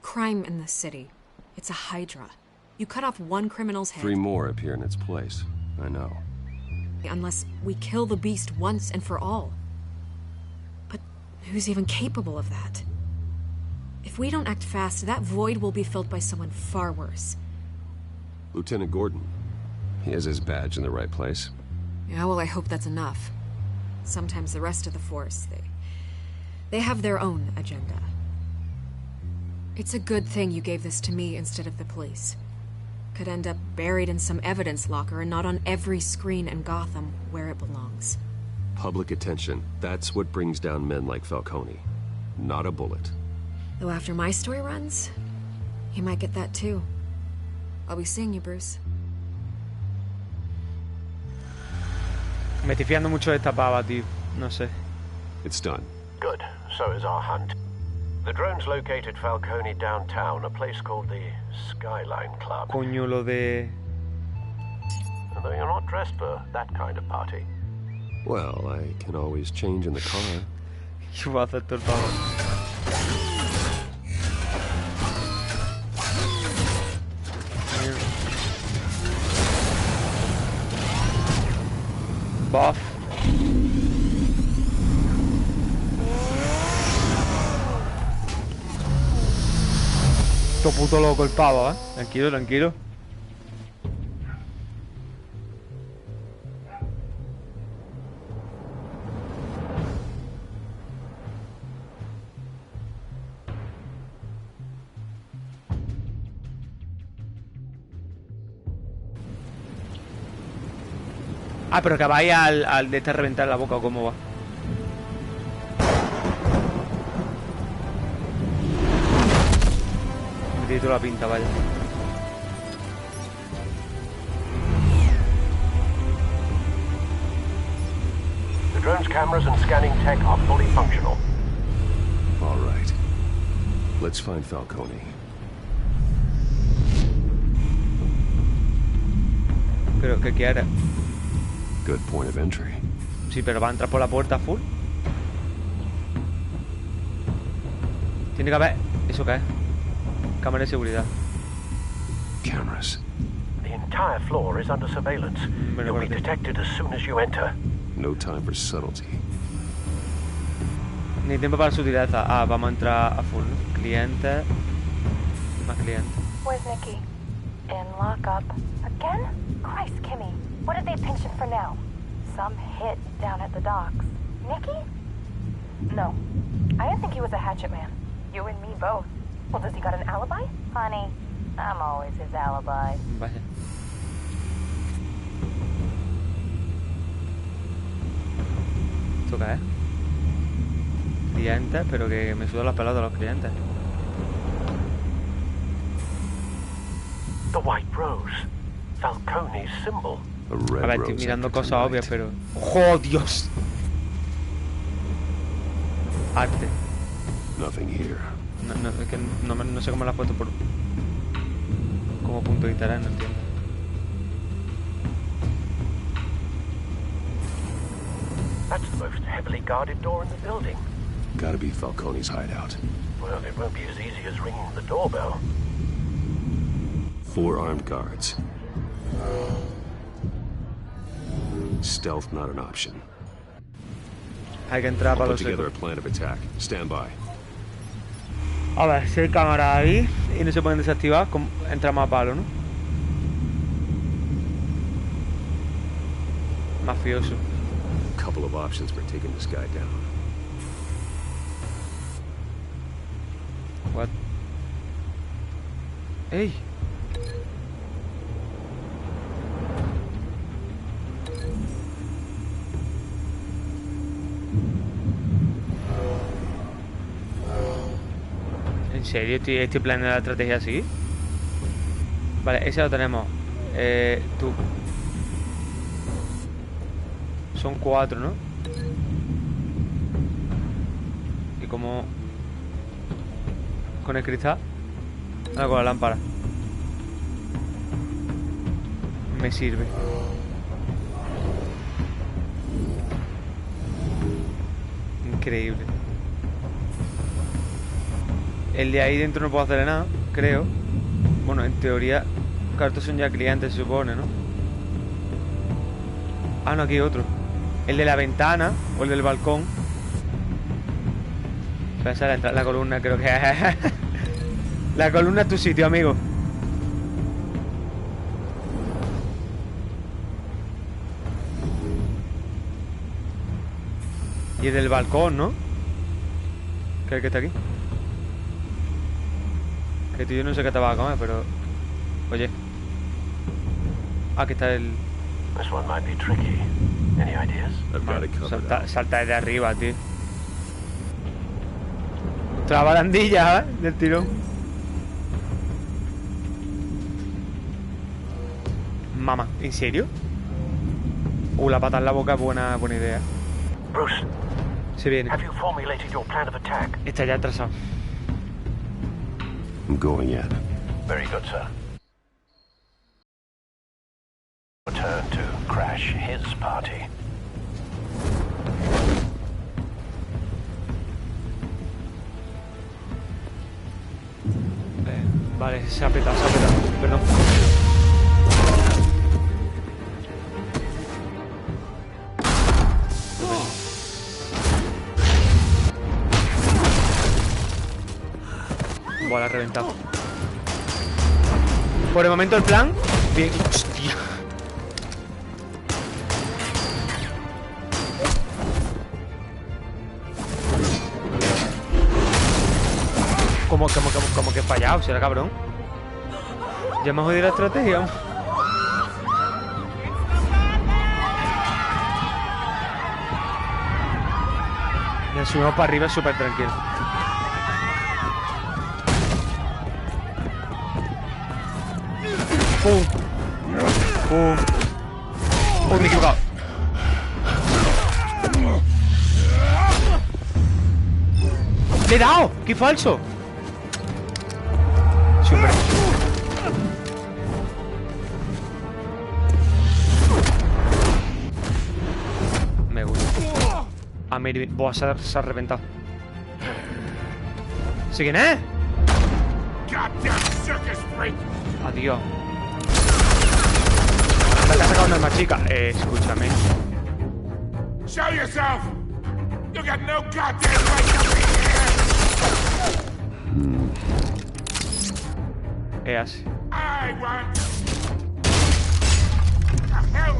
crime in the city, it's a hydra. You cut off one criminal's head. 3 more appear in its place. I know. Unless we kill the beast once and for all. But who's even capable of that? If we don't act fast, that void will be filled by someone far worse. Lieutenant Gordon. He has his badge in the right place. Yeah, well, I hope that's enough. Sometimes the rest of the force, they have their own agenda. It's a good thing you gave this to me instead of the police. Could end up buried in some evidence locker and not on every screen in Gotham where it belongs. Public attention. That's what brings down men like Falcone. Not a bullet. Though after my story runs, you might get that too. I'll be seeing you, Bruce. Me estoy fiando mucho de esta pava, tío. No sé. It's done. Good. So is our hunt. The drones located Falcone downtown, a place called the Skyline Club. Coño, lo de... Although you're not dressed for that kind of party. Well, I can always change in the car. Yo voy a hacer todo el pavo. Buff. Todo puto loco el pavo, ¿eh? Tranquilo, tranquilo. Ah, pero que vaya al de este reventar la boca, ¿o cómo va? Me tiene toda la pinta, vaya. The drone's cameras and scanning tech are fully functional. All right. Let's find Falcone. ¿Pero qué quiere? Good point of entry. Sí, pero va a entrar por la puerta full. Tiene que haber... ¿Eso qué es? Cámara de seguridad. Cameras. The entire floor is under surveillance. You'll be detected as soon as you enter. No time for subtlety. Ni tiempo para sutileza. Ah, vamos a entrar a full, ¿no? Clientes. Más clientes. Where's Nikki? In lockup. Again? Christ, Kimmy. What did they pinch him for now? Some hit down at the docks. Nikki? No. I didn't think he was a hatchet man. You and me both. Well, does he got an alibi? Honey, I'm always his alibi. Vaya. ¿Esto qué es? Clientes, pero que me sudan las pelotas los clientes. The White Rose. Falcone's symbol. A ver, estoy mirando cosas obvias, pero... ¡Oh, Dios! Arte. Nothing here. No, es que no sé cómo la has puesto por... como punto de interés, no entiendo. That's the most heavily guarded door in the building. Gotta be Falcone's hideout. Well, it won't be as easy as ringing the doorbell. 4 armed guards. Stealth not an option. Hay que entrar para Put los together a plan of attack. Stand by. A ver, si hay cámaras ahí y no se pueden desactivar, entramos a palo, ¿no? Mafioso. Couple of options for taking this guy down. What? ¡Ey! ¿En serio estoy planeando la estrategia así? Vale, ese lo tenemos. Tú. Son 4, ¿no? Y como... Con el cristal. Ah, con la lámpara. Me sirve. Increíble. El de ahí dentro no puedo hacerle nada, creo. Bueno, en teoría, claro, estos son ya clientes, se supone, ¿no? Ah, no, aquí hay otro. El de la ventana o el del balcón. Esa es la columna, creo que la columna es tu sitio, amigo. Y el del balcón, ¿no? Que es el que está aquí. Que tú yo no sé qué te vas a comer, pero... Oye. Aquí está el... Salta desde arriba, tío. Otra barandilla, ¿eh? Del tirón. Mamá, ¿en serio? La pata en la boca es buena idea. Bruce, se viene. Está ya atrasado. I'm going at it. Very good, sir. Turn to crash his party. Vale, se ha petado, perdón. Buah, la ha reventado. Por el momento el plan... Bien. Hostia. Como que he fallado, será cabrón. Ya hemos jodido la estrategia. Ya subimos para arriba súper tranquilo. ¡Pum! ¡Pum! ¡Uy, me he equivocado! ¡Le he dado! ¡Qué falso! Súper. Me gusta. Ah, mira, buah, se ha reventado. ¿Sí quién es? Adiós. Me ha sacado una arma chica. Escúchame. Show yourself. You got no goddamn right to be here. Así. I want the hell.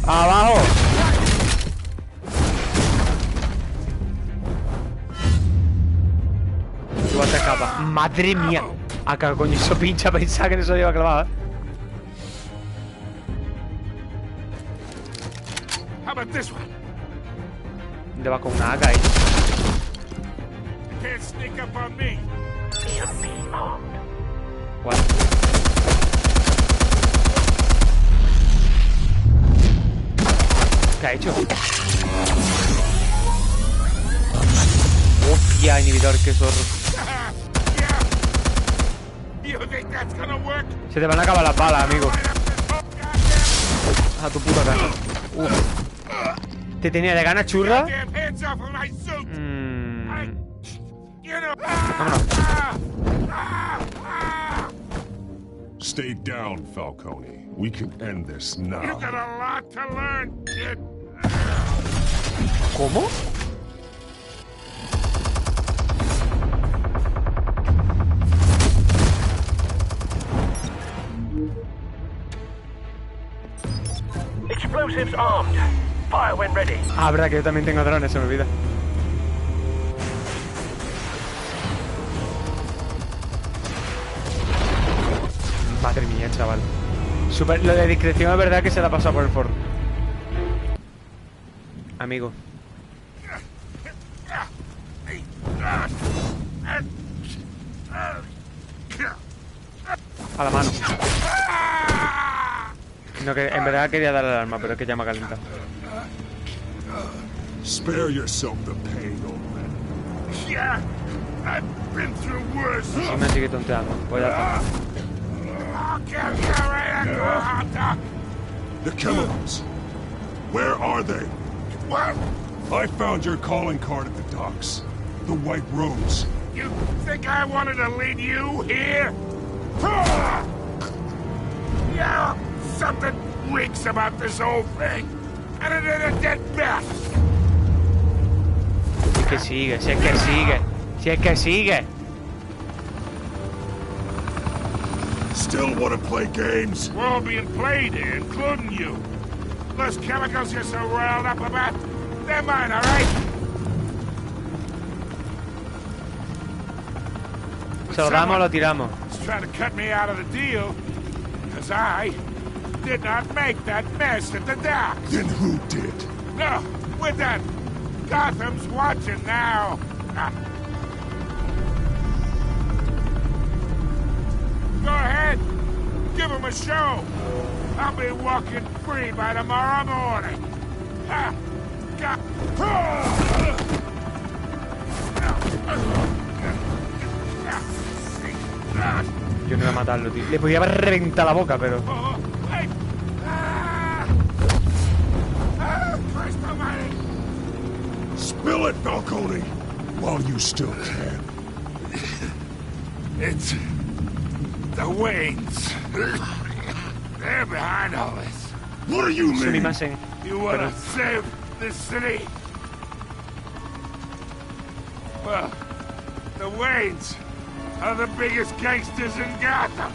Abajo. Igual te escapa. Madre mía. Acá, coño, eso pincha. Pensaba que no se lo iba a clavar. How about this one? ¿Dónde va con una AK ahí? Can't sneak up on me. ¿Cuál? ¿Qué ha hecho? Hostia, inhibidor, qué zorro. Se te van a acabar las balas, amigo. A tu puta casa. ¿Te tenía de ganas, churra? Vámonos. Stay down, Falcone. We can end this now. You got a lot to learn, kid. ¿Cómo? Explosives armed. Fire when ready. Ah, verdad que yo también tengo drones, se me olvida. Madre mía, chaval. Lo de discreción es verdad que se la ha pasado por el forro. Amigo. A la mano. No, que en verdad quería darle el arma, pero es que ya me ha calentado. Spare yourself the pain, old man. Yeah, I've been through worse. Sí me sigue tonteando. Pues ya está. The chemicals. Where are they? What? I found your calling card at the docks. The White Rose. You think I wanted to lead you here? Yeah, something reeks about this whole thing. And it ain't a dead bat. Si es que sigue, si es que sigue. Si es que sigue. Still want to play games? We're all being played here, including you. Those chemicals you're so riled up about, they're mine, all right? ¿Se lo damos o lo tiramos? Trying to cut me out of the deal, because I did not make that mess at the dock. Then who did? No, we're done. Gotham's watching now. Go ahead. Give him a show. I'll be walking free by tomorrow morning. Yo no iba a matarlo, tío. Le podía haber reventado la boca, pero... Spill it, Falcone, while you still can. It's the Waynes. They're behind all this. What do you mean? You want to save this city? Well, the Waynes are the biggest gangsters in Gotham.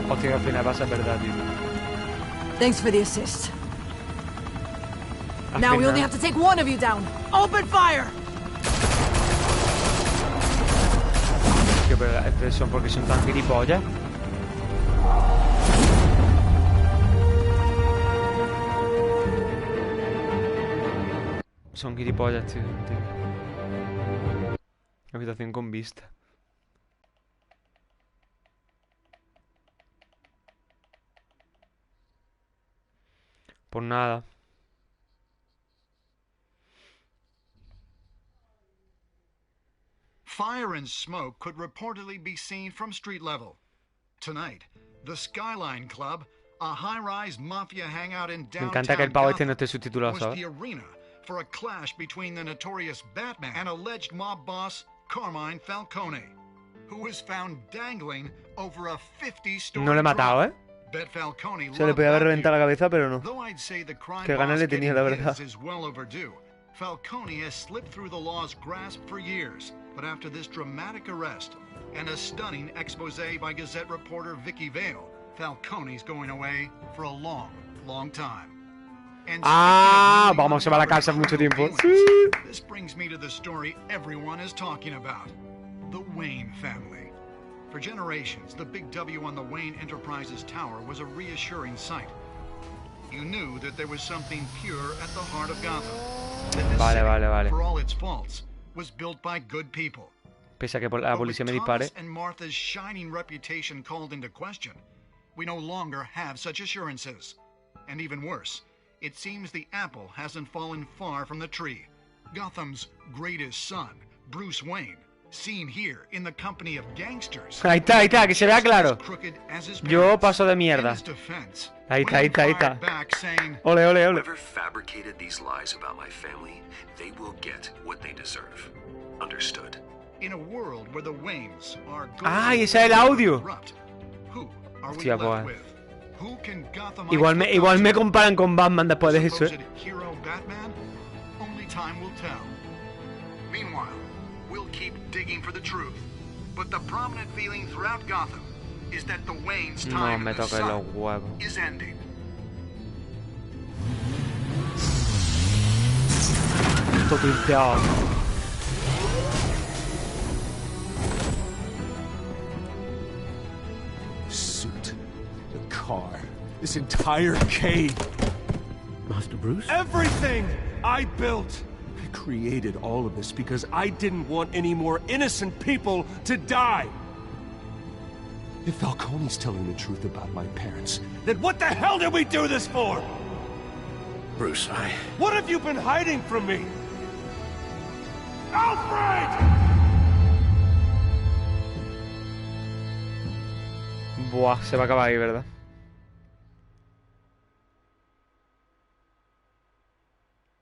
Hostia, al final va a ser verdad, tío. Thanks for the assist. Al Now we final. only have to take one of you down. Open fire! Tío, pero estos son porque son tan gilipollas. Son gilipollas, tío. Habitación con vista. Pues nada. Fire and smoke could reportedly be seen from street level. Tonight, the Skyline Club, a high-rise mafia hangout in Me downtown encanta que el pavo este no Gotham, esté subtitulado, was ¿sabes? the arena for a clash between the notorious Batman and alleged mob boss Carmine Falcone, who was found dangling over a 50-story No le he matado, ¿eh? Bet Falcone Se le podía haber reventado la cabeza, pero no. Though I'd say the crime Que ganas le boss tenía, la getting verdad. his is well overdue. Falcone has slipped through the law's grasp for years, but after this dramatic arrest and a stunning expose by Gazette reporter Vicky Vale, Falcone's going away for a long, long time. And Ah, vamos, se va a la casa mucho tiempo. Sí. this brings me to the story everyone is talking about, the Wayne family. For generations, the big W on the Wayne Enterprises tower was a reassuring sight. You knew that there was something pure at the heart of Gotham. That this city, Vale. for all its faults, was built by good people. Pese a que la policía me dispare. Thomas and Martha's shining reputation called into question, we no longer have such assurances. And even worse, it seems the apple hasn't fallen far from the tree. Gotham's greatest son, Bruce Wayne, seen here in the company of gangsters. Ahí está, que se vea claro. Yo paso de mierda. Ahí está. Ole. Whoever fabricated these lies about my family, they will get what they deserve. Understood. In a world where the Waynes are Ah, y ese es el audio. who are we Hostia, left pues. with? Who can Gotham Igual me comparan con Batman después de eso, supposed hero Batman? Only time will tell. Meanwhile, we'll keep digging for the truth. But the prominent feeling throughout Gotham is that the Wayne's No time me in the toques los sun huevos. is ending. Todo tuiteado. this entire cave. Master Bruce? Everything I built. I created all of this because I didn't want any more innocent people to die. If Falcone's telling the truth about my parents, then what the hell did we do this for? Bruce, What have you been hiding from me? Alfred! Buah, se va a acabar ahí, ¿verdad?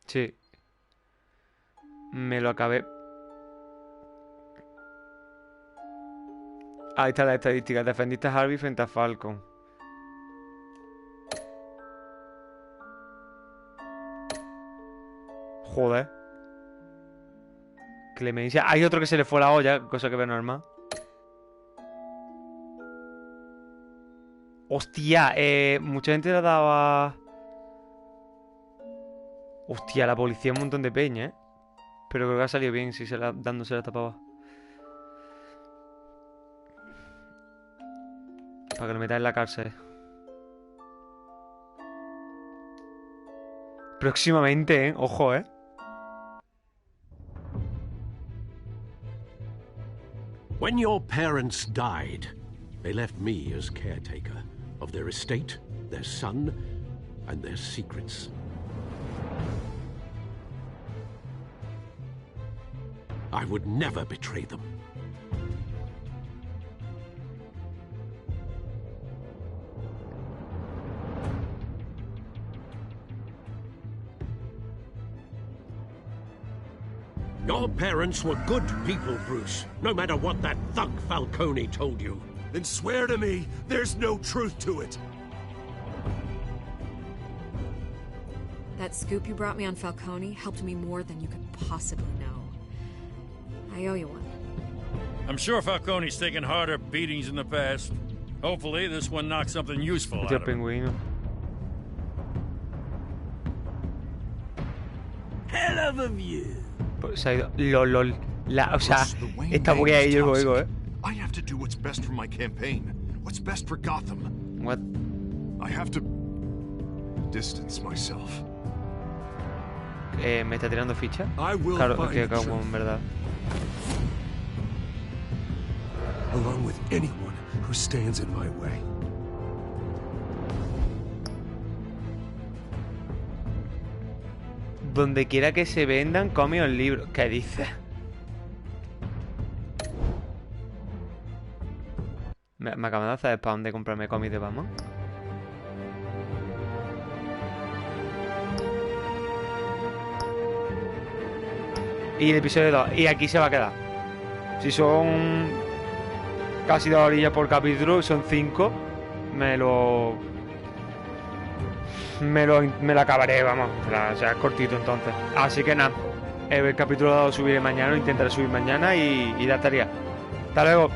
Sí. Me lo acabé. Ahí está la estadística. Defendiste a Harvey frente a Falcon. Joder. Clemencia. Hay otro que se le fue la olla, cosa que ve normal. Hostia, mucha gente le daba... Hostia, la policía un montón de peña, ¿eh? Pero creo que ha salido bien si dándose la tapaba. Para que lo metan en la cárcel. Próximamente, ¿eh? Ojo, ¿eh? When your parents died, they left me as caretaker of their estate, their son, and their secrets. I would never betray them. Your parents were good people, Bruce, no matter what that thug Falcone told you. Then swear to me there's no truth to it. That scoop you brought me on Falcone helped me more than you could possibly know. I owe you one. I'm sure Falcone's taken harder beatings in the past. Hopefully, this one knocks something useful out of him. Hell of a view. Se ha ido. LOL. O sea, esta voy a ello luego, ¿eh? I have to do what's best for my campaign. What's best for Gotham. What? I have to distance myself. ¿Me está tirando ficha? Claro, que cago en verdad. Along with anyone who stands in my way. Donde quiera que se vendan cómics o libros. ¿Qué dices? Me acaban de hacer spam de comprarme cómics de Batman. Y el episodio 2. Y aquí se va a quedar. Si son casi 2 orillas por capítulo, son 5. Me lo acabaré, vamos. O sea, es cortito entonces. Así que nada. El capítulo 2 lo subiré mañana. Lo intentaré subir mañana y ya estaría. Hasta luego.